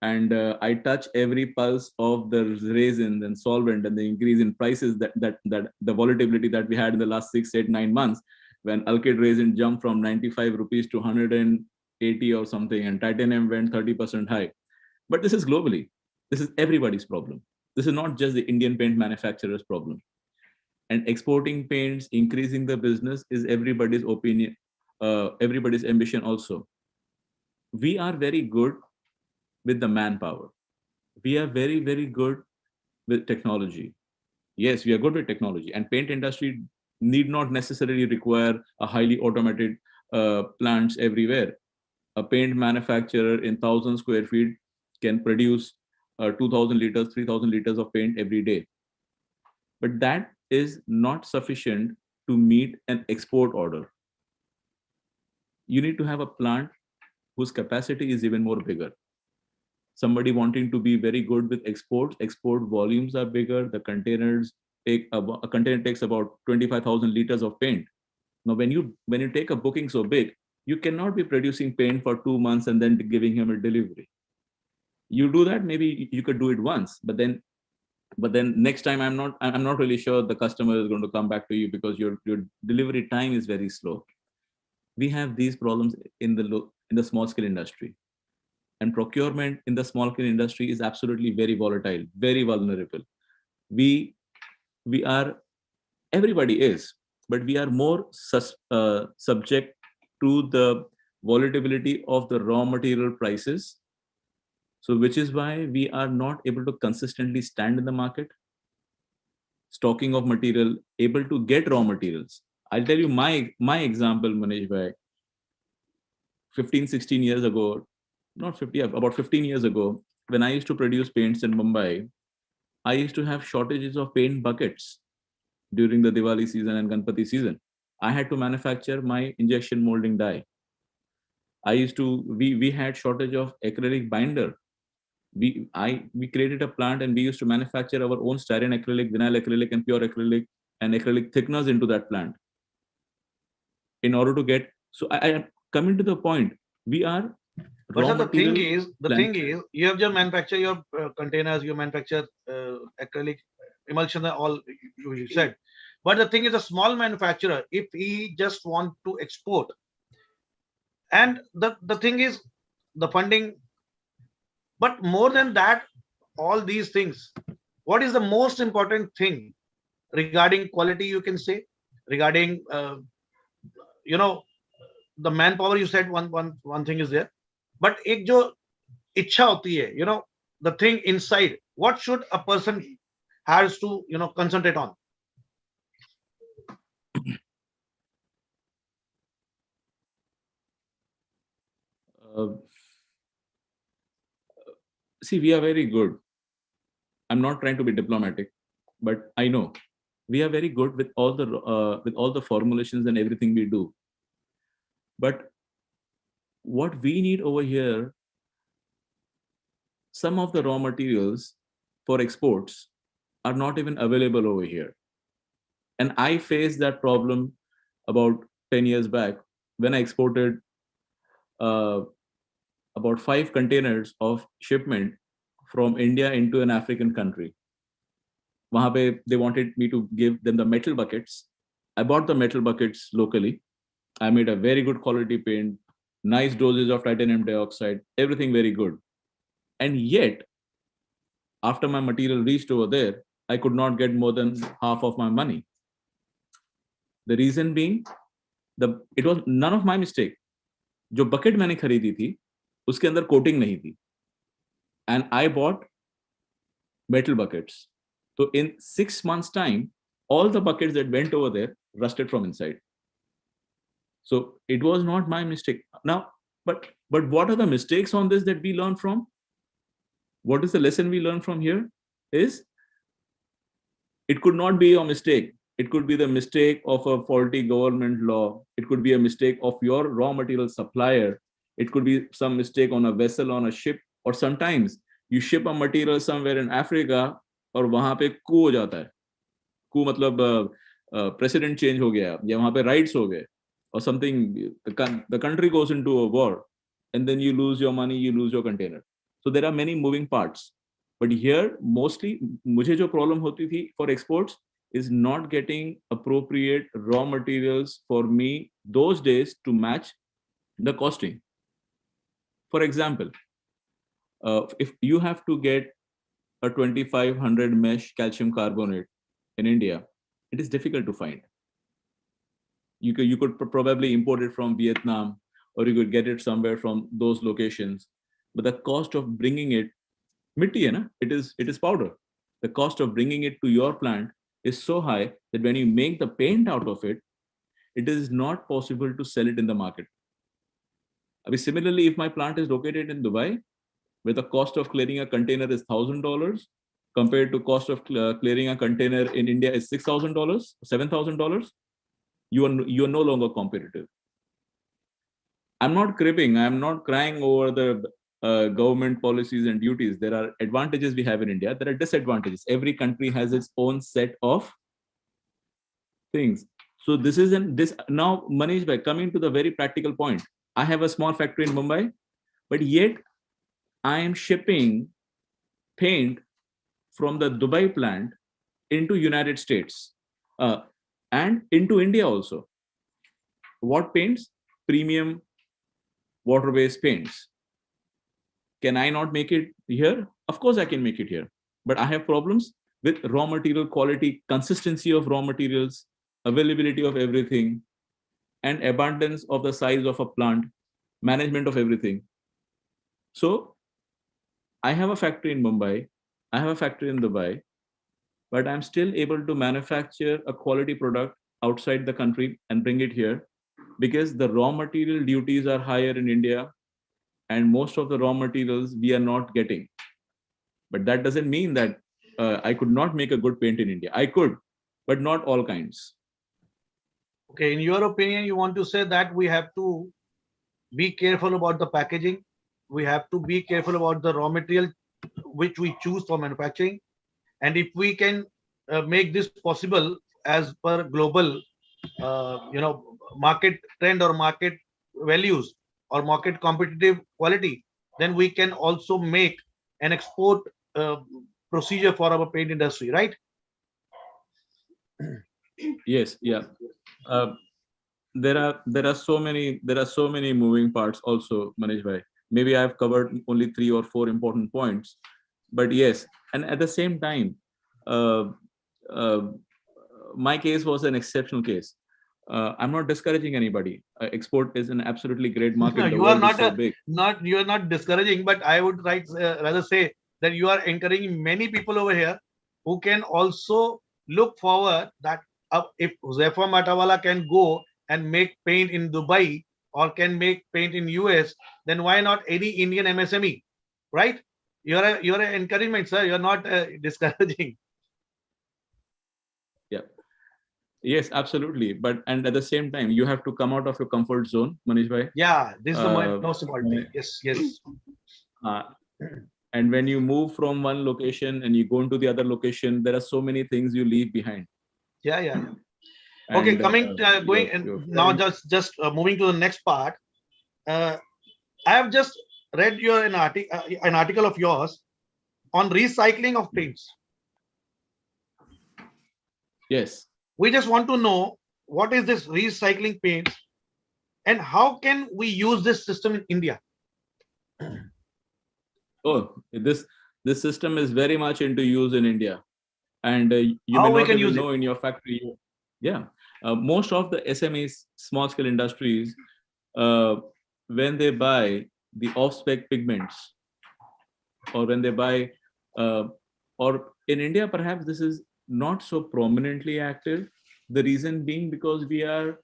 And I touch every pulse of the resins and solvent and the increase in prices, that the volatility that we had in the last 6, 8, 9 months, when alkyd resin jumped from 95 rupees to 180 or something, and titanium went 30% high. But this is globally. This is everybody's problem. This is not just the Indian paint manufacturer's problem. And exporting paints, increasing the business is everybody's opinion, everybody's ambition also. We are very good with the manpower. We are very, very good with technology. Yes, we are good with technology. And paint industry need not necessarily require a highly automated plants everywhere. A paint manufacturer in 1,000 square feet can produce 2,000 liters, 3,000 liters of paint every day. But that is not sufficient to meet an export order. You need to have a plant whose capacity is even more bigger. Somebody wanting to be very good with exports, export volumes are bigger. The containers a container takes about 25,000 liters of paint. Now, when you take a booking so big, you cannot be producing paint for 2 months and then giving him a delivery. You do that, maybe you could do it once, but then next time I'm not really sure the customer is going to come back to you, because your delivery time is very slow. We have these problems in the small scale industry, and procurement in the small scale industry is absolutely very volatile, very vulnerable. We we are, everybody is, but we are more subject to the volatility of the raw material prices. So which is why we are not able to consistently stand in the market, stocking of material, able to get raw materials. I'll tell you my example, Manish bhai. 15, 16 years ago, not 50, yeah, about 15 years ago, when I used to produce paints in Mumbai, I used to have shortages of paint buckets during the Diwali season and Ganpati season. I had to manufacture my injection molding dye. We had shortage of acrylic binder. We created a plant and we used to manufacture our own styrene acrylic, vinyl acrylic, and pure acrylic and acrylic thickeners into that plant in order to get. So coming to the point, we are But raw sir, material the plant. thing is, you have just manufacture your containers, you manufacture acrylic emulsion, all you said. But the thing is, a small manufacturer, if he just want to export, and the thing is, the funding. But more than that, all these things, what is the most important thing regarding quality? You can say regarding you know the manpower. You said one thing is there, but एक जो इच्छा होती है, the thing inside, what should a person has to concentrate on? Uh, See, we are very good. I'm not trying to be diplomatic, but I know we are very good with all the formulations and everything we do. But what we need over here, some of the raw materials for exports are not even available over here. And I faced that problem about 10 years back when I exported uh, about 5 containers of shipment from India into an African country. वहाँ पे they wanted me to give them the metal buckets. I bought the metal buckets locally. I made a very good quality paint, nice dosage of titanium dioxide, everything very good. And yet, after my material reached over there, I could not get more than half of my money. The reason being, it was none of my mistake. जो bucket मैंने खरीदी थी, उसके अंदर coating नहीं थी. And I bought metal buckets. So in 6 months' time, all the buckets that went over there rusted from inside. So it was not my mistake. Now, but what are the mistakes on this that we learn from? What is the lesson we learn from here? Is it could not be your mistake. It could be the mistake of a faulty government law. It could be a mistake of your raw material supplier. It could be some mistake on a vessel, on a ship, or sometimes you ship a material somewhere in Africa और वहां पे coup हो जाता है. Coup मतलब president change हो गया या वहां पे riots हो गए or something. The country goes into a war and then you lose your money, you lose your container. So there are many moving parts. But here mostly मुझे जो problem होती थी for exports is not getting appropriate raw materials for me those days to match the costing. For example, if you have to get a 2500 mesh calcium carbonate in India, it is difficult to find. You could probably import it from Vietnam, or you could get it somewhere from those locations. But the cost of bringing it, mitti hai na? It is powder. The cost of bringing it to your plant is so high that when you make the paint out of it, it is not possible to sell it in the market. I mean, similarly, if my plant is located in Dubai, where the cost of clearing a container is $1,000, compared to cost of clearing a container in India is $6,000, $7,000, you are no longer competitive. I'm not cribbing. I'm not crying over the government policies and duties. There are advantages we have in India. There are disadvantages. Every country has its own set of things. So this is this now, Manish, by coming to the very practical point, I have a small factory in Mumbai, but yet I am shipping paint from the Dubai plant into United States and into India also. What paints? Premium water-based paints. Can I not make it here? Of course I can make it here, but I have problems with raw material quality, consistency of raw materials, availability of everything, and abundance of the size of a plant, management of everything. So I have a factory in Mumbai, I have a factory in Dubai, but I'm still able to manufacture a quality product outside the country and bring it here because the raw material duties are higher in India and most of the raw materials we are not getting. But that doesn't mean that I could not make a good paint in India. I could, but not all kinds. Okay, in your opinion, you want to say that we have to be careful about the packaging, we have to be careful about the raw material which we choose for manufacturing, and if we can make this possible as per global market trend or market values or market competitive quality, then we can also make an export uh, procedure for our paint industry, right? Yes, yeah. Uh, there are so many moving parts also, Manish bhai. Maybe I've covered only 3 or 4 important points, but yes, and at the same time, uh, uh, my case was an exceptional case. I'm not discouraging anybody. Export is an absolutely great No, market. The you are world is not so big. not you are not discouraging, but I would rather say that you are encouraging many people over here who can also look forward that if Zephyr Matawala can go and make paint in Dubai or can make paint in US, then why not any Indian MSME, right? You're an encouragement, sir. You're not discouraging. Yeah. Yes, absolutely. But and at the same time, you have to come out of your comfort zone, Manish bhai. Yeah, this is the Uh, most important thing. Yes, yes. uh, and when you move from one location and you go into the other location, there are so many things you leave behind. Yeah, yeah, yeah. Okay, And coming going and your now friend, just moving to the next part. Uh, I have just read an article of yours on recycling of paints. yes. We just want to know what is this recycling paints and how can we use this system in India? Oh, this system is very much into use in India, and you may How we not can even use it? know in your factory. Yeah, most of the SMEs, small scale industries, uh, when they buy the off spec pigments, or when they buy, uh, or in India, perhaps this is not so prominently active. The reason being because we are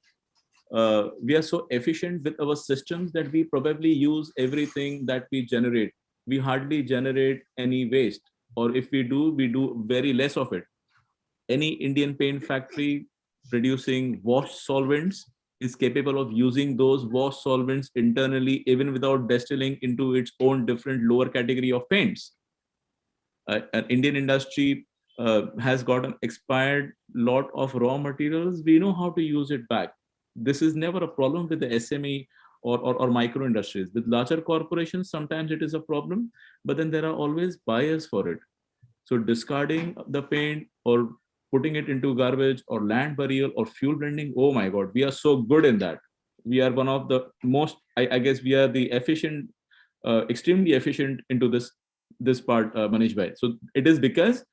so efficient with our systems that we probably use everything that we generate. We hardly generate any waste, or if we do very less of it. Any Indian paint factory producing wash solvents is capable of using those wash solvents internally, even without distilling into its own different lower category of paints. An Indian industry has got an expired lot of raw materials. We know how to use it back. This is never a problem with the SME or micro industries. With larger corporations, sometimes it is a problem, but then there are always buyers for it. So discarding the paint or putting it into garbage or land burial or fuel blending, oh my God, we are so good in that. We are one of the most, I guess we are the efficient, extremely efficient into this part, Manish bhai. So it is because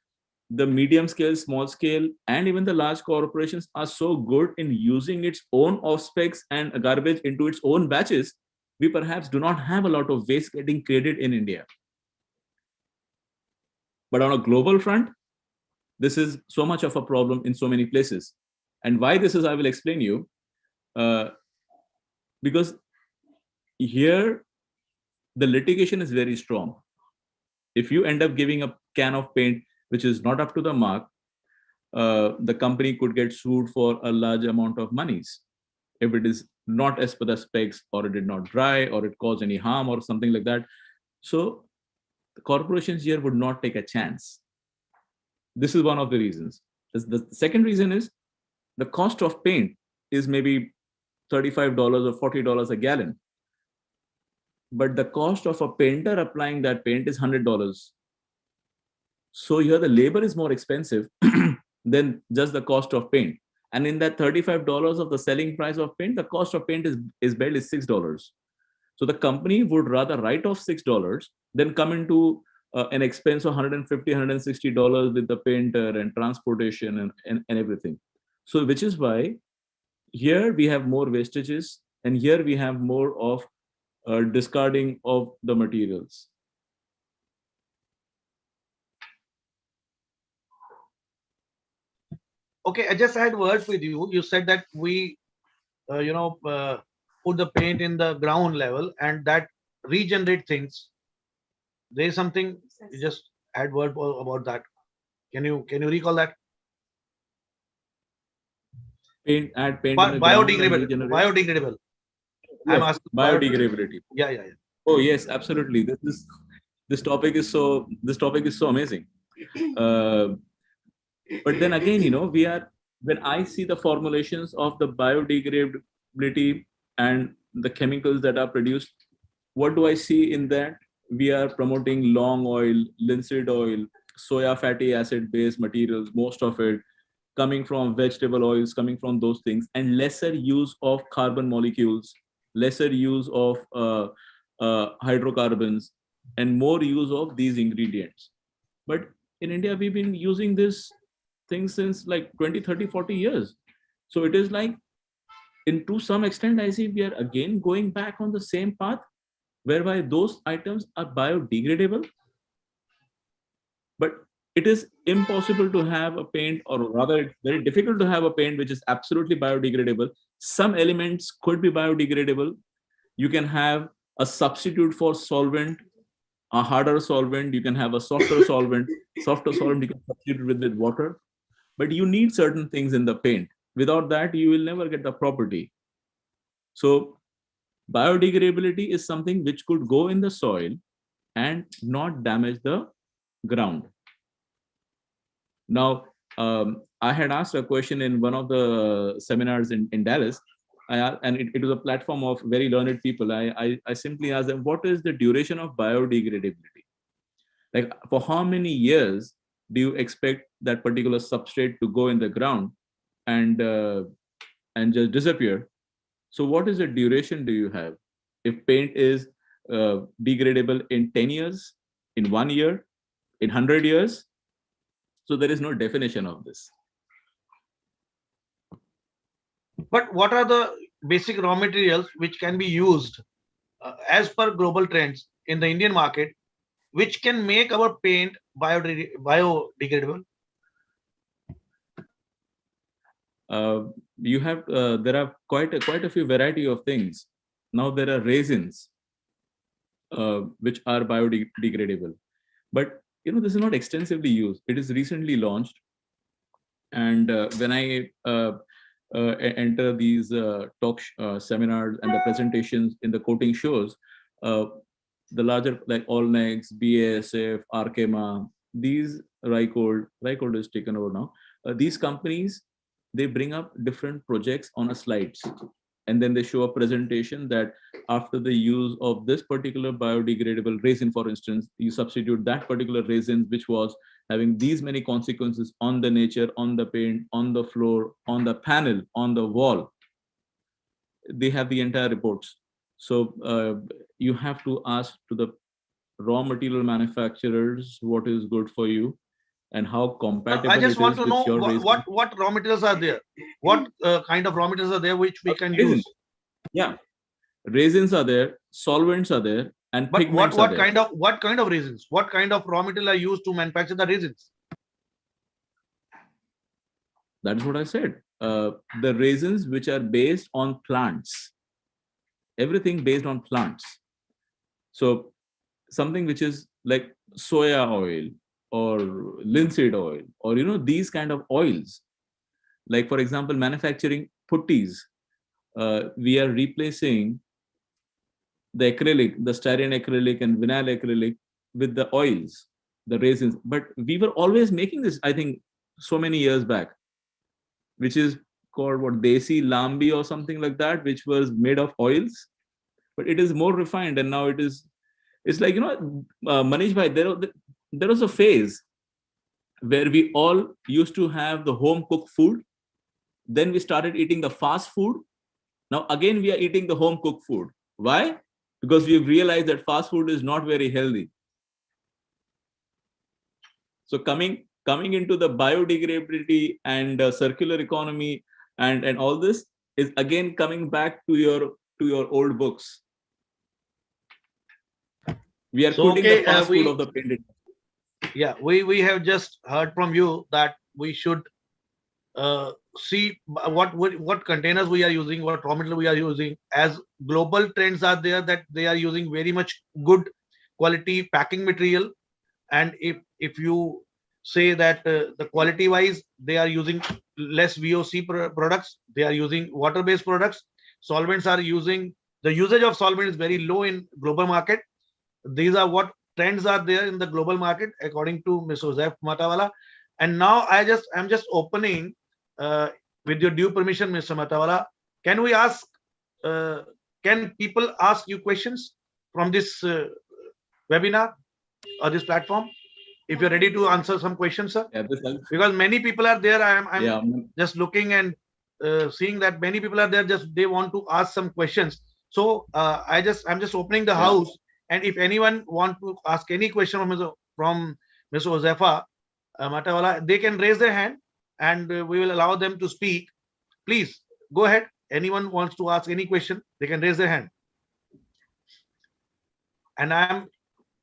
the medium scale, small scale, and even the large corporations are so good in using its own off specs and garbage into its own batches. We perhaps do not have a lot of waste getting created in India. But on a global front, this is so much of a problem in so many places. And why this is, I will explain you. Uh, because here the litigation is very strong. If you end up giving a can of paint which is not up to the mark, the company could get sued for a large amount of monies if it is not as per the specs, or it did not dry, or it caused any harm or something like that. So the corporations here would not take a chance. This is one of the reasons. The second reason is the cost of paint is maybe $35 or $40 a gallon, but the cost of a painter applying that paint is $100. So here the labor is more expensive than just the cost of paint. And in that $35 of the selling price of paint, the cost of paint is barely $6. So the company would rather write off $6 than come into an expense of $150, $160 with the painter and transportation and everything. So which is why here we have more wastages, and here we have more of discarding of the materials. Okay, I just had words with you. You said that we, put the paint in the ground level and that regenerate things. There is something you just had word about that. Can you recall that? Paint, add paint in the ground and Biodegradable. regenerate. Biodegradable. I'm Yes, asking biodegradable. biodegradability. Yeah, yeah, yeah. Oh yes, absolutely. This topic is so amazing. Uh, but then again, we are when I see the formulations of the biodegradability and the chemicals that are produced. What do I see in that? We are promoting long oil, linseed oil, soya fatty acid based materials, most of it coming from vegetable oils, coming from those things, and lesser use of carbon molecules, lesser use of hydrocarbons, and more use of these ingredients. But in India, we've been using this thing since like 20, 30, 40 years. So it is like, in to some extent, I see we are again going back on the same path, whereby those items are biodegradable, but it is impossible to have a paint, or rather it's very difficult to have a paint which is absolutely biodegradable. Some elements could be biodegradable. You can have a substitute for solvent, a harder solvent, you can have a softer solvent. Softer solvent you can substitute with water, but you need certain things in the paint. Without that, you will never get the property. So biodegradability is something which could go in the soil and not damage the ground. Now, I had asked a question in one of the seminars in Dallas, and it was a platform of very learned people. I simply asked them, what is the duration of biodegradability? Like, for how many years do you expect that particular substrate to go in the ground and just disappear? So what is the duration do you have? If paint is degradable in 10 years, in 1 year, in 100 years, so there is no definition of this. But what are the basic raw materials which can be used as per global trends in the Indian market, which can make our paint biodegradable? You have there are quite a few variety of things. Now there are resins which are biodegradable, but this is not extensively used. It is recently launched, and when I enter these talk seminars and the presentations in the coating shows, the larger like Allnex, BASF, Arkema, these Rycold is taken over now. These companies, they bring up different projects on a slides, and then they show a presentation that after the use of this particular biodegradable resin, for instance, you substitute that particular resin which was having these many consequences on the nature, on the paint, on the floor, on the panel, on the wall. They have the entire reports. So you have to ask to the raw material manufacturers what is good for you and how compatible I just it want is to with know your resin. what raw materials are there. What kind of raw materials are there which we can Resin. use? Yeah, resins are there, solvents are there, and But pigments are there. what kind of resins? What kind of raw material are used to manufacture the resins? That is what I said. The resins which are based on plants, everything based on plants. So something which is like soya oil or linseed oil, or these kind of oils. Like, for example, manufacturing putties, we are replacing the acrylic, the styrene acrylic and vinyl acrylic with the oils, the resins. But we were always making this, I think, so many years back, which is called what, Desi Lambi or something like that, which was made of oils, but it is more refined. And now it's like, Manish bhai, there was a phase where we all used to have the home cooked food. Then we started eating the fast food. Now again, we are eating the home cooked food. Why? Because we've realized that fast food is not very healthy. So coming into the biodegradability and circular economy and all this is again coming back to your old books. We are putting the fast food of the painted. Yeah, we have just heard from you that we should see what containers we are using, what raw material we are using, as global trends are there that they are using very much good quality packing material. And if you say that the quality wise they are using less VOC products, they are using water based products, solvents are using, the usage of solvent is very low in global market. These are what trends are there in the global market according to Mr. Joseph Matawala. And now I'm just opening with your due permission, Mr. Matawala, can we ask uh, can people ask you questions from this webinar or this platform? If you're ready to answer some questions, sir, Yeah, because many people are there. I'm yeah, just looking and seeing that many people are there. Just they want to ask some questions. So I'm just opening the yeah. house, and if anyone want to ask any question from Mr. Josefa Matawala, they can raise their hand, and we will allow them to speak. Please go ahead. Anyone wants to ask any question, they can raise their hand. And I am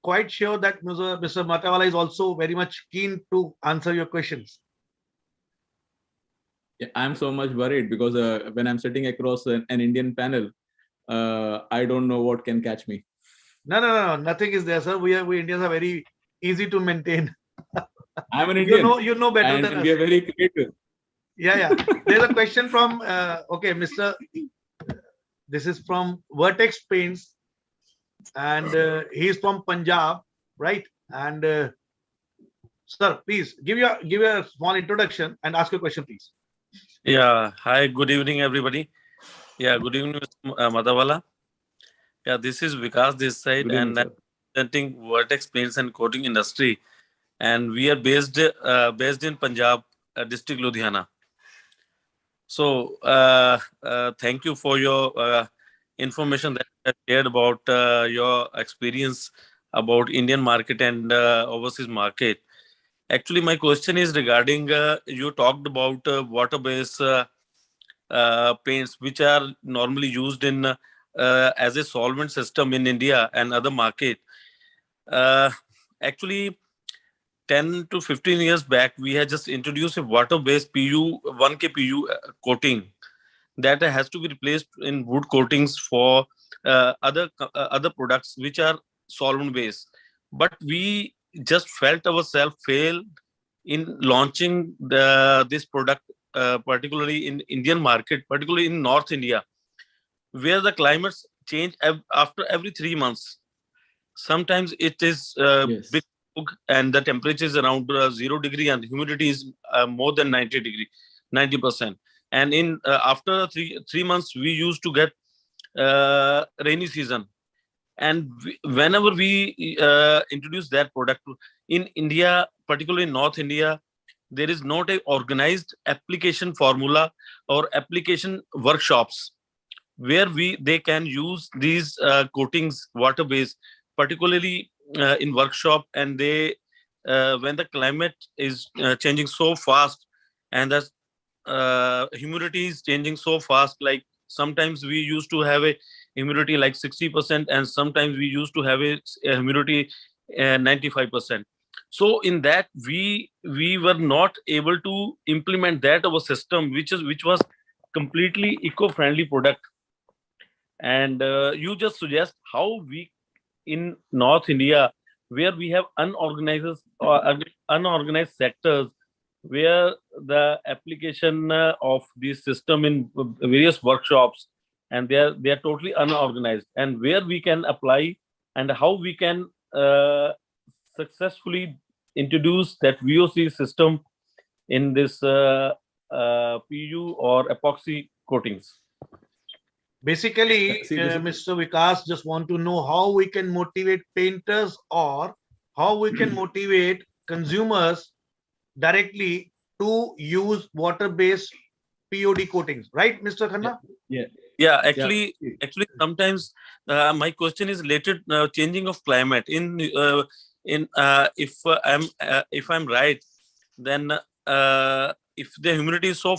quite sure that Mr. Matawala is also very much keen to answer your questions. Yeah, I'm so much worried because when I'm sitting across an Indian panel, I don't know what can catch me. No, nothing is there, sir. We Indians are very easy to maintain. I'm an Indian. You know better and than us. we are very creative. Yeah. There's a question from okay, Mr. This is from Vertex Paints, and he's from Punjab, right? And sir, please give your small introduction and ask your question, please. Yeah. Hi. Good evening, everybody. Yeah. Good evening, Mr. Madawala. Yeah. This is Vikas this side, Good evening, and I'm sir. representing Vertex Paints and Coating Industry, and we are based in Punjab, district Ludhiana. So, thank you for your information that you have shared about your experience about Indian market and overseas market. Actually, my question is regarding you talked about water-based paints, which are normally used in as a solvent system in India and other market. Uh, Actually, 10 to 15 years back, we had just introduced a water-based PU 1K PU coating that has to be replaced in wood coatings for other products which are solvent based. But we just felt ourselves fail in launching this product, particularly in Indian market, particularly in North India, where the climates change after every 3 months. Sometimes it is big Yes. and the temperature is around 0 degree and humidity is more than 90 degree, 90%. And in after three months, we used to get rainy season. And whenever we introduce that product in India, particularly in North India, there is not a organized application formula or application workshops where they can use these coatings water based, particularly in workshop. And they when the climate is changing so fast, and the humidity is changing so fast, like sometimes we used to have a humidity like 60%, and sometimes we used to have a humidity 95%. So in that, we were not able to implement that our system, which was completely eco-friendly product. And you just suggest how we in North India, where we have unorganized sectors, where the application of this system in various workshops, and they are totally unorganized, and where we can apply, and how we can successfully introduce that VOC system in this PU or epoxy coatings. Basically, See, this is Mr. Vikas just want to know how we can motivate painters or how we can motivate consumers directly to use water-based POD coatings, right, Mr. Khanna? yeah, Yeah, yeah. actually, sometimes my question is related changing of climate. If I'm right, then if the humidity is so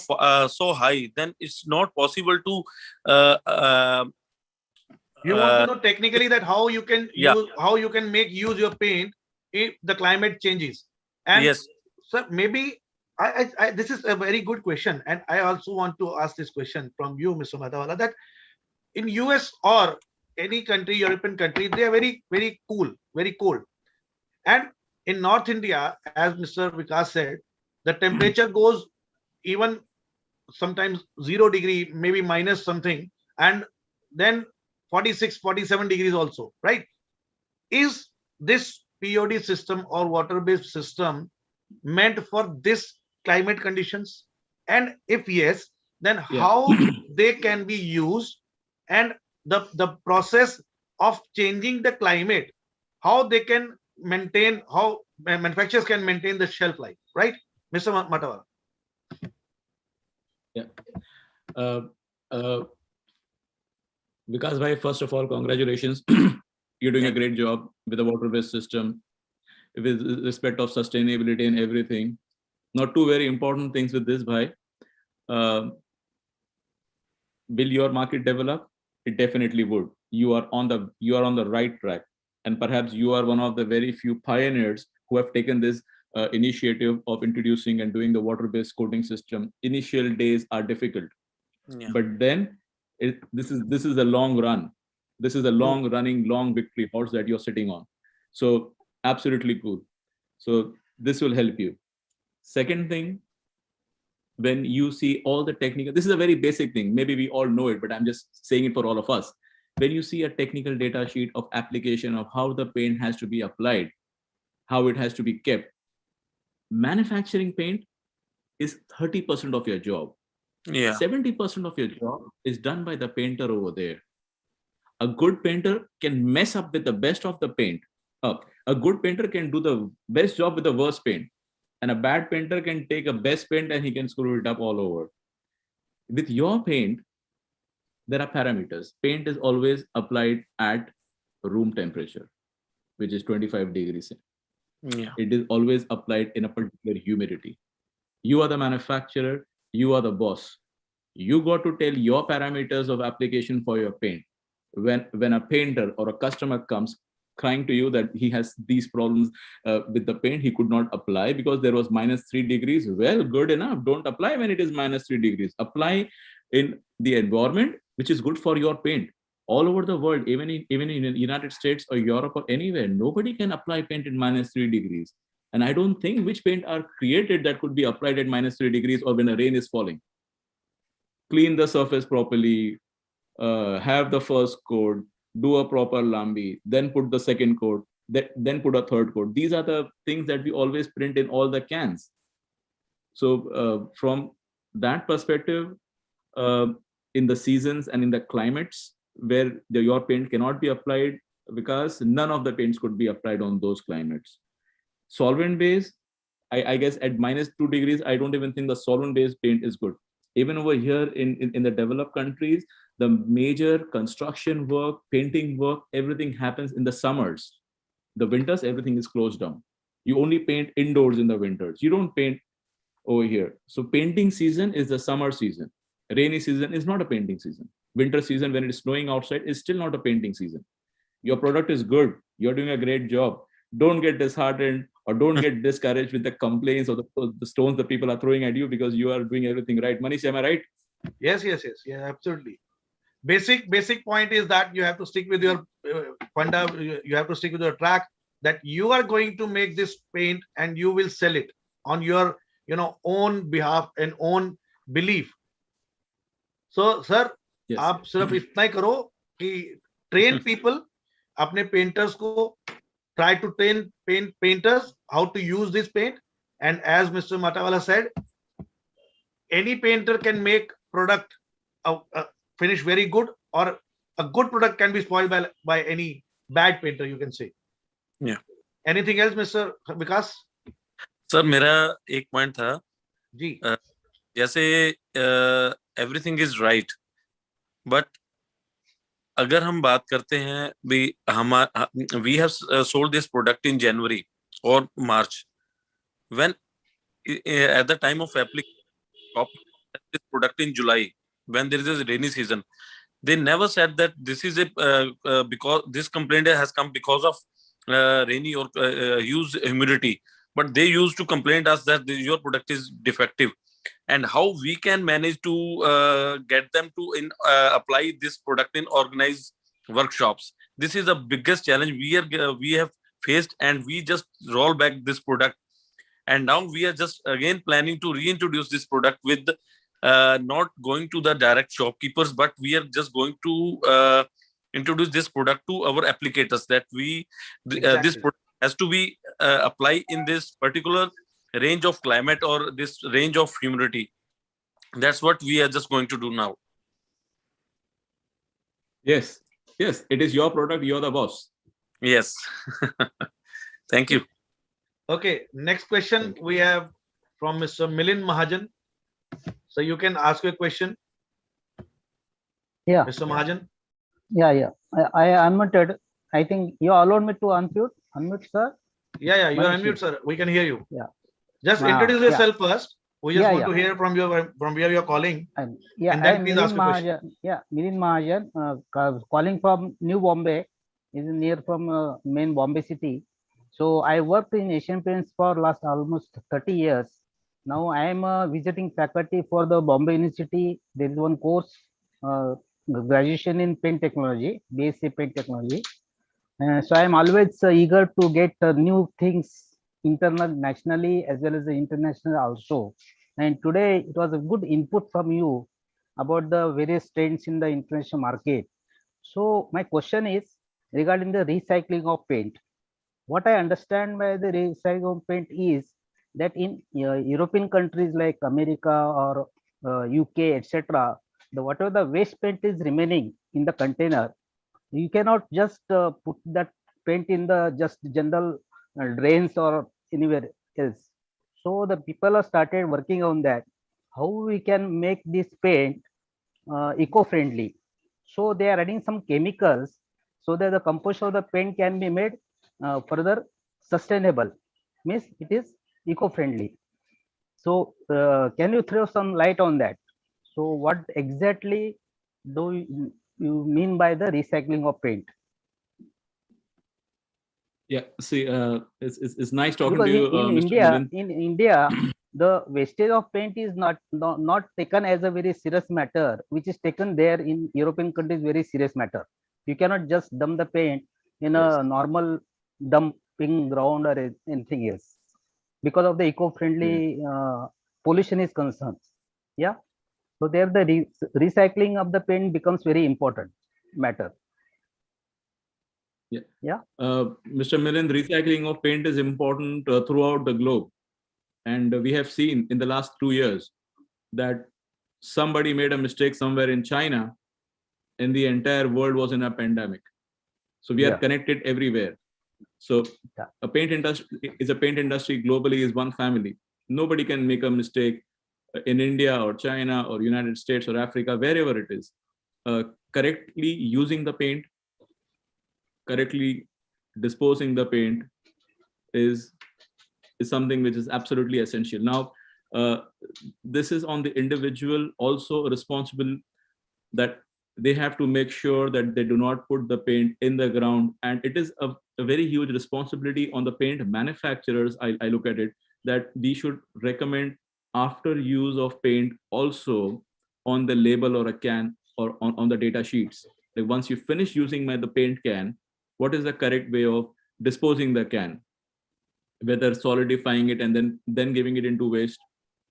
high, then it's not possible to uh, uh, You want to uh, know technically that how you can yeah, make use your paint if the climate changes. And yes, sir, maybe this is a very good question, and I also want to ask this question from you, Mr. Madawala, that in US or any country, European country, they are very cool, very cold. And in North India, as Mr. Vikas said, the temperature goes even sometimes 0 degree, maybe minus something, and then 46, 47 degrees also, right? Is this POD system or water-based system meant for this climate conditions? And if yes, then Yeah. how they can be used, and the process of changing the climate, how they can maintain, how manufacturers can maintain the shelf life, right, Mr. Matawala? Yeah. Vikas bhai, first of all, congratulations. You're doing a great job with the water-based system, with respect of sustainability and everything. Now, two very important things with this, bhai. Will your market develop? It definitely would. You are on the right track, and perhaps you are one of the very few pioneers who have taken this initiative of introducing and doing the water-based coating system. Initial days are difficult, but then this is a long run. This is a long running, long victory horse that you're sitting on. So absolutely cool. So this will help you. Second thing, when you see all the technical, this is a very basic thing, maybe we all know it, but I'm just saying it for all of us. When you see a technical data sheet of application of how the paint has to be applied, how it has to be kept, manufacturing paint is 30% of your job. 70% of your job is done by the painter over there. A good painter can mess up with the best of the paint. A good painter can do the best job with the worst paint, and a bad painter can take a best paint and he can screw it up all over. With your paint, there are parameters. Paint is always applied at room temperature, which is 25 degrees. It is always applied in a particular humidity. You are the manufacturer, you are the boss. You got to tell your parameters of application for your paint. When a painter or a customer comes crying to you that he has these problems with the paint, he could not apply because there was -3 degrees. Well, good enough. Don't apply when it is -3 degrees. Apply in the environment which is good for your paint. All over the world, even in the United States or Europe or anywhere, nobody can apply paint in -3 degrees. And I don't think which paint are created that could be applied at -3 degrees or when a rain is falling. Clean the surface properly, have the first coat, do a proper lambi, then put the second coat, then put a third coat. These are the things that we always print in all the cans. So from that perspective, in the seasons and in the climates where your paint cannot be applied, because none of the paints could be applied on those climates. Solvent base, I guess at -2 degrees, I don't even think the solvent based paint is good. Even over here in the developed countries, the major construction work, painting work, everything happens in the summers. The winters, everything is closed down. You only paint indoors in the winters. You don't paint over here. So painting season is the summer season. Rainy season is not a painting season. Winter season, when it is snowing outside, is still not a painting season. Your product is good. You're doing a great job. Don't get disheartened or don't get discouraged with the complaints or the stones that people are throwing at you because you are doing everything right. Manish, am I right? Yes, yeah, absolutely. Basic point is that you have to stick with your funda. You have to stick with your track, that you are going to make this paint and you will sell it on your own behalf and own belief. So sir, Yes. आप सिर्फ इतना ही करो कि train people, अपने painters को try to train painters how to use this paint. And as Mr. Matawala said, any painter can make product finish very good, or a good product can be spoiled by any bad painter, you can say. Yeah. Anything else, Mr. Vikas? Sir मेरा एक point था जी, जैसे everything is right, but अगर हम बात करते हैं we have sold this product in January और March, when at the time of application this product in July, when there is a rainy season, they never said that this is because this complaint has come because of rainy or huge humidity, but they used to complain us that your product is defective, and how we can manage to get them to apply this product in organized workshops. This is the biggest challenge we have faced, and we just roll back this product. And now we are just again planning to reintroduce this product with not going to the direct shopkeepers, but we are just going to introduce this product to our applicators, that this product has to be applied in this particular range of climate or this range of humidity. That's what we are just going to do now. Yes. Yes. It is your product. You're the boss. Yes. Thank you. Okay, next question Thank you. we have from Mr. Milind Mahajan. So you can ask your question, Yeah, Mr. Mahajan. yeah. I unmuted. I think you allowed me to unmute. Unmute, sir. Yeah, you are Manish. unmute, sir. We can hear you. Yeah. Just introduce Yeah. yourself first. We just want Yeah. to hear from where you're calling, Yeah. and then I'm please Milind ask your question. Mahajan. Yeah, Milind Mahajan. Calling from New Bombay. Is near from main Bombay city. So I worked in Asian Paints for last almost 30 years. Now I am visiting faculty for the Bombay University. There is one course, uh, graduation in paint technology, BSc paint technology. So I am always eager to get new things internal, nationally as well as the international also. And today it was a good input from you about the various trends in the international market. So my question is regarding the recycling of paint. What I understand by the recycling of paint is that in European countries like America or UK, etc., the whatever the waste paint is remaining in the container, you cannot just put that paint in the just general drains or anywhere else. So the people have started working on that, how we can make this paint eco-friendly. So they are adding some chemicals so that the composition of the paint can be made further sustainable, means it is eco-friendly. So can you throw some light on that? So what exactly do you mean by the recycling of paint? Yeah. See, it's nice talking Because to you, in Mr. India, Milind. the wastage of paint is not taken as a very serious matter, which is taken there in European countries very serious matter. You cannot just dump the paint in Yes. a normal dumping ground or anything else because of the Yeah. eco-friendly pollution is concerned. Yeah. So there the recycling of the paint becomes very important matter. Yeah. Yeah. Mr. Milind, recycling of paint is important throughout the globe. And we have seen in the last 2 years that somebody made a mistake somewhere in China and the entire world was in a pandemic. So we are Yeah. connected everywhere. So Yeah. a paint industry globally is one family. Nobody can make a mistake in India or China or United States or Africa, wherever it is. Correctly using the paint, correctly disposing the paint is something which is absolutely essential. Now, this is on the individual also responsible, that they have to make sure that they do not put the paint in the ground. And it is a very huge responsibility on the paint manufacturers. I look at it that we should recommend after use of paint also on the label or a can or on the data sheets. Like once you finish using the paint can, what is the correct way of disposing the can, whether solidifying it and then giving it into waste,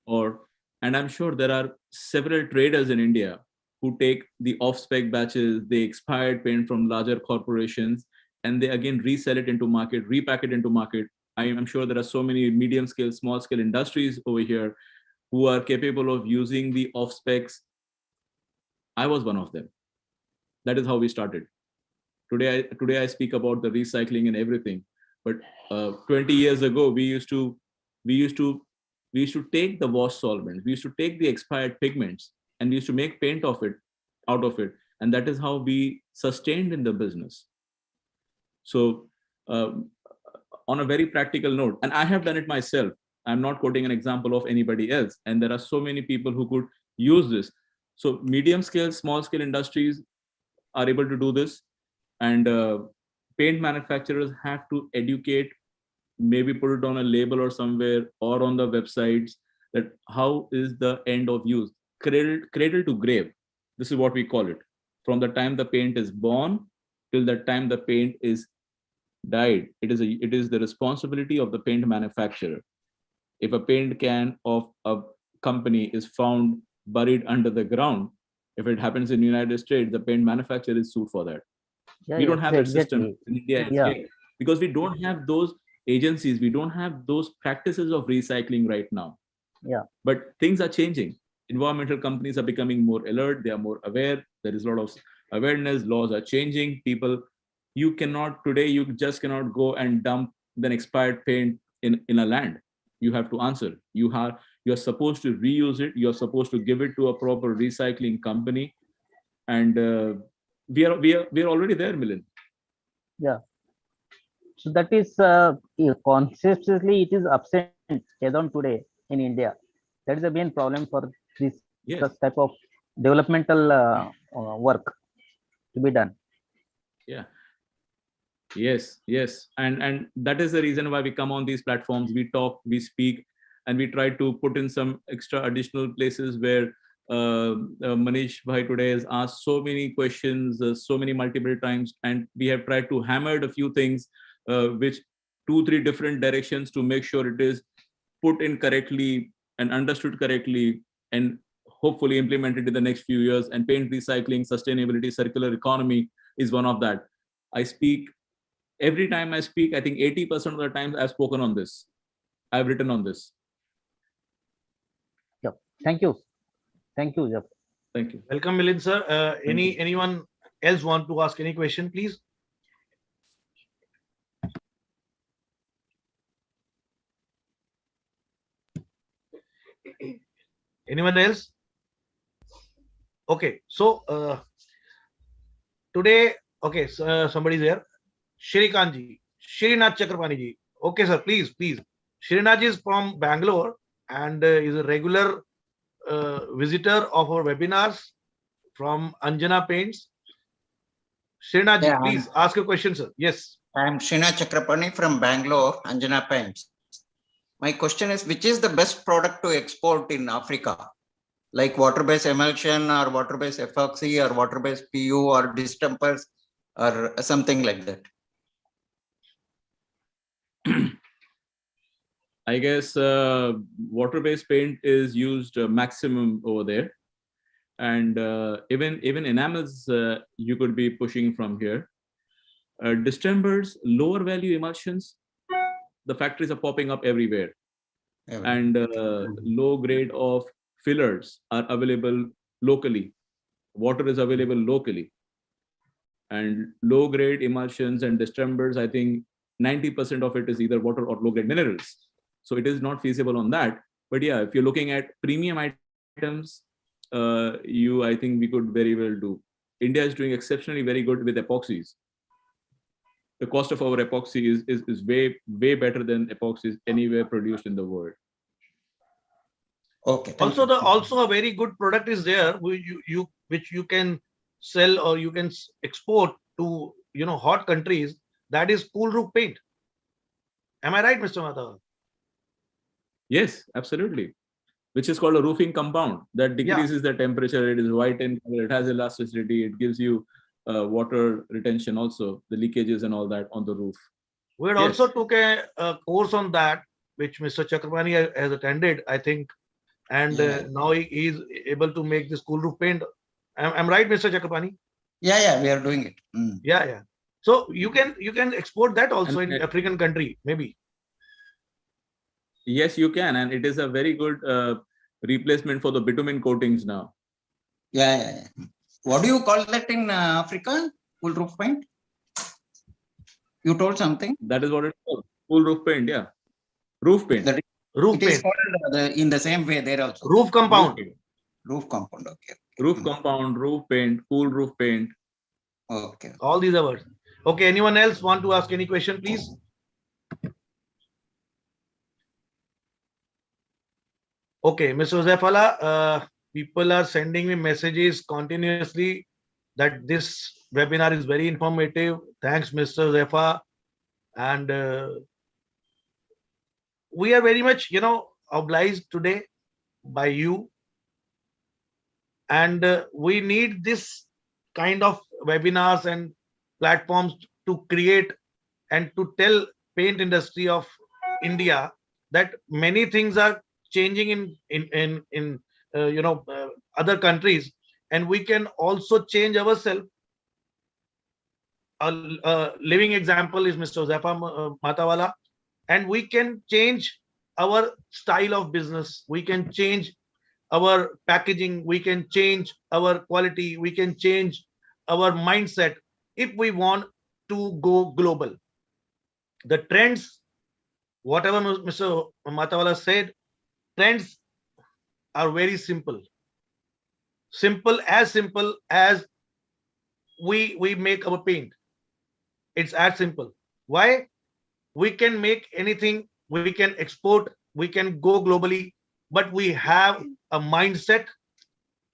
or, and I'm sure there are several traders in India who take the off-spec batches, the expired paint from larger corporations, and they again resell it into market, repack it into market. I'm sure there are so many medium scale, small scale industries over here who are capable of using the off specs. I was one of them. That is how we started. Today I speak about the recycling and everything, but 20 years ago we used to we used to take the wash solvents, we used to take the expired pigments, and we used to make paint of it, out of it, and that is how we sustained in the business. So um, on a very practical note, and I have done it myself, I'm not quoting an example of anybody else, and there are so many people who could use this. So medium scale, small scale industries are able to do this, and paint manufacturers have to educate, maybe put it on a label or somewhere or on the websites, that how is the end of use, cradle to grave. This is what we call it, from the time the paint is born till the time the paint is died. It is the responsibility of the paint manufacturer. If a paint can of a company is found buried under the ground, if it happens in the United States, the paint manufacturer is sued for that. Yeah. We don't have that system Exactly. in India Yeah. because we don't have those agencies, we don't have those practices of recycling right now. Yeah. But things are changing. Environmental companies are becoming more alert, they are more aware. There is a lot of Awareness, laws are changing. People, you cannot today, you just cannot go and dump then expired paint in a land. You have to answer. You're supposed to reuse it. You're supposed to give it to a proper recycling company. And we are already there, Milind. Yeah. So that is consistently it is absent as on today in India. That is the main problem for this Yes. such type of developmental work to be done. Yeah. Yes. And that is the reason why we come on these platforms. We talk, we speak, and we try to put in some extra additional places where Manish Bhai today has asked so many questions, so many multiple times, and we have tried to hammer a few things, which 2-3 different directions to make sure it is put in correctly and understood correctly, and hopefully implemented in the next few years. And paint recycling, sustainability, circular economy is one of that. I speak every time I speak. I think 80% of the times I've spoken on this. I've written on this. Yep. Thank you. Thank you, Jeff. Thank you. Welcome, Milind sir. you. Anyone else want to ask any question, please? Anyone else? Okay, so today, okay, so, somebody's there. Shrikant ji, Srinath Chakrapani ji. Okay, sir, please. Srinath ji is from Bangalore and is a regular visitor of our webinars from Anjana Paints. Srinath ji, Yeah, please ask a question, sir. Yes. I'm Srinath Chakrapani from Bangalore, Anjana Paints. My question is, which is the best product to export in Africa? Like water-based emulsion or water-based epoxy or water-based PU or distempers or something like that? I guess water-based paint is used maximum over there, and even enamels you could be pushing from here. Distempers, lower value emulsions, the factories are popping up everywhere, and low grade of fillers are available locally. Water is available locally, and low grade emulsions and distempers, I think 90% of it is either water or low grade minerals. So it is not feasible on that. But yeah, if you're looking at premium items, I think we could very well do. India is doing exceptionally very good with epoxies. The cost of our epoxy is way better than epoxies anywhere produced in the world. Okay. Also a very good product is there which you can sell or you can export to hot countries. That is cool roof paint. Am I right, Mr. Madhav? Yes, absolutely. Which is called a roofing compound that decreases the temperature. It is white in color. It has elasticity. It gives you water retention also, the leakages and all that on the roof. We had also took a course on that, which Mr. Chakrapani has attended, I think, and now he is able to make this cool roof paint. I'm right, Mr. Chakrapani? Yeah, we are doing it. Yeah. So you can export that also in African country, maybe. Yes, you can, and it is a very good replacement for the bitumen coatings now. Yeah. What do you call that in Africa? Cool roof paint? You told something? That is what it's called. Cool roof paint, yeah. Roof paint. Roof it paint. Is called in the same way there also. Roof compound. Roof compound, okay. Roof compound, roof paint, cool roof paint. Okay. All these are words. Okay, anyone else want to ask any question, please? Okay, Mr. Zefala, people are sending me messages continuously that this webinar is very informative. Thanks, Mr. Zefa. And we are very much, obliged today by you. And we need this kind of webinars and platforms to create and to tell paint industry of India that many things are changing in other countries, and we can also change ourselves. A living example is Mr. Zefa Matawala, and we can change our style of business. We can change our packaging. We can change our quality. We can change our mindset if we want to go global. The trends, whatever Mr. Matawala said, trends are very simple. Simple as we make our paint. It's as simple. Why? We can make anything, we can export, we can go globally, but we have a mindset,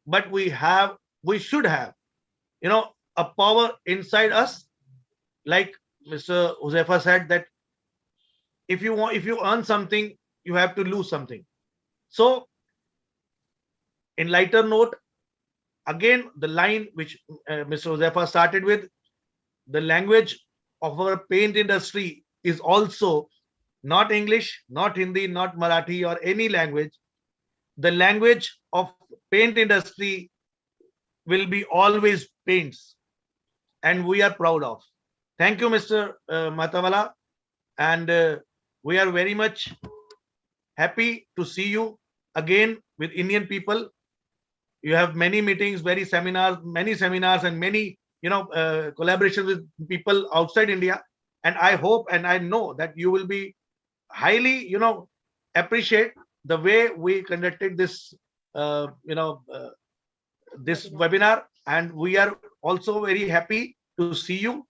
but we should have, you know, a power inside us. Like Mr. Josefa said that if you earn something, you have to lose something. So in lighter note, again, the line which Mr. Josefa started with, the language of our paint industry is also not English, not Hindi, not Marathi or any language. The language of paint industry will be always paints, and we are proud of. Thank you, Mr. Matawala, and we are very much happy to see you again with Indian people. You have many meetings, many seminars, and many collaborations with people outside India. And I hope and I know that you will be highly appreciate the way we conducted this this webinar, and we are also very happy to see you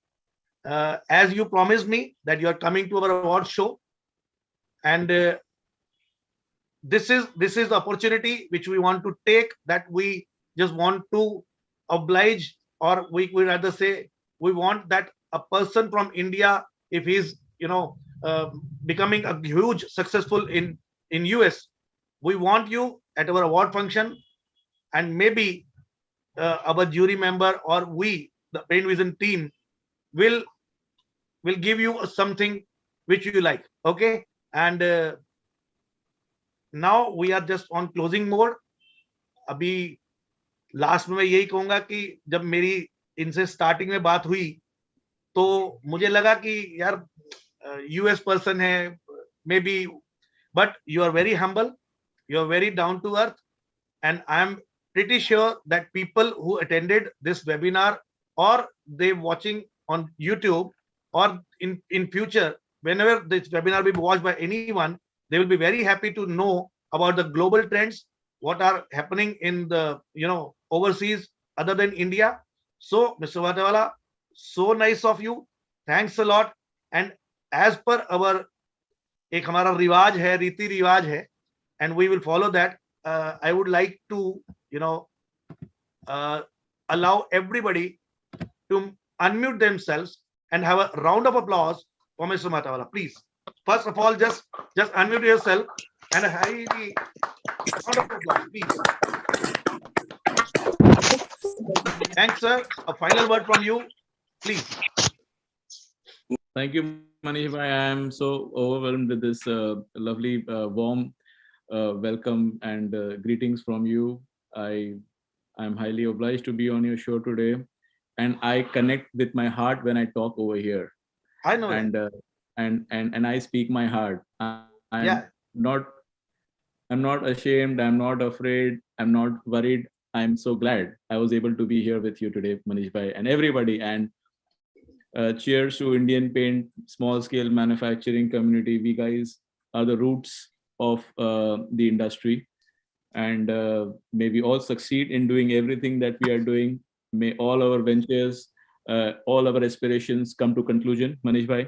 as you promised me that you are coming to our award show. And this is the opportunity which we want to take, that we just want to oblige, or we rather say we want that a person from India, if he's becoming a huge successful in US, we want you at our award function, and maybe our jury member or we, the Paint Vision team, will give you something which you like. Okay, and now we are just on closing mode. अभी last में मैं यही कहूंगा कि जब मेरी इनसे starting में बात हुई तो मुझे लगा कि यार यूएस पर्सन है may be, but you are very humble, you are very down to earth, and I am pretty sure that people who attended this webinar or they watching on YouTube or in future, whenever this webinar will be watched by anyone, they will be very happy to know about the global trends, what are happening in the overseas other than India. So Mr. Vatewala, so nice of you, thanks a lot. And as per our एक हमारा रिवाज है, रीति रिवाज है, and we will follow that. I would like to allow everybody to unmute themselves and have a round of applause for Mr. Matawala. Please, first of all, just unmute yourself and a highly round of applause, please. Thanks, sir. A final word from you, please. Thank you, Manish bhai. I am so overwhelmed with this lovely, warm welcome and greetings from you. I am highly obliged to be on your show today, and I connect with my heart when I talk over here. I know and that. And I speak my heart. I'm Yeah. not ashamed. I'm not afraid. I'm not worried. I'm so glad I was able to be here with you today, Manish bhai, and everybody. And cheers to Indian paint, small scale manufacturing community. We guys are the roots of the industry, and may we all succeed in doing everything that we are doing. May all our ventures, all our aspirations come to conclusion, Manish bhai.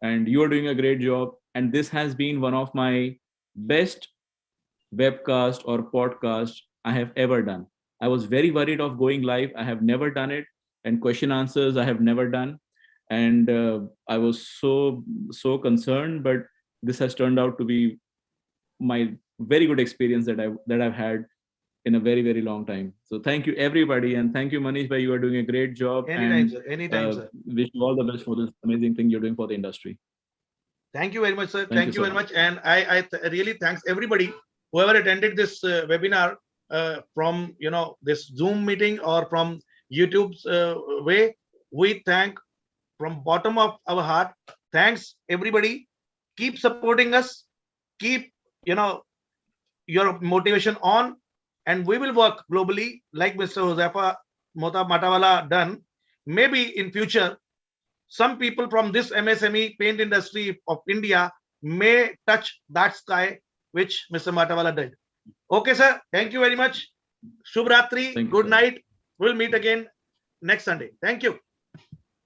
And you are doing a great job. And this has been one of my best webcast or podcast I have ever done. I was very worried of going live. I have never done it. And question answers I have never done. And I was so concerned, but this has turned out to be my very good experience that I've had in a very long time. So thank you everybody, and thank you Manish bhai. You are doing a great job. Anytime, and sir. Anytime, sir. Wish you all the best for this amazing thing you're doing for the industry. Thank you very much, sir. Thank Thank you you so very much. And I really thanks everybody whoever attended this webinar from this Zoom meeting or from YouTube's way. We thank from bottom of our heart. Thanks everybody. Keep supporting us. Keep your motivation on, and we will work globally like Mr. Josefa Matawala done. maybe in future, some people from this MSME paint industry of India may touch that sky which Mr. Matawala did. Okay, sir. Thank you very much. Shubh Ratri. Thank you, Good sir. night. We'll meet again next Sunday. Thank you.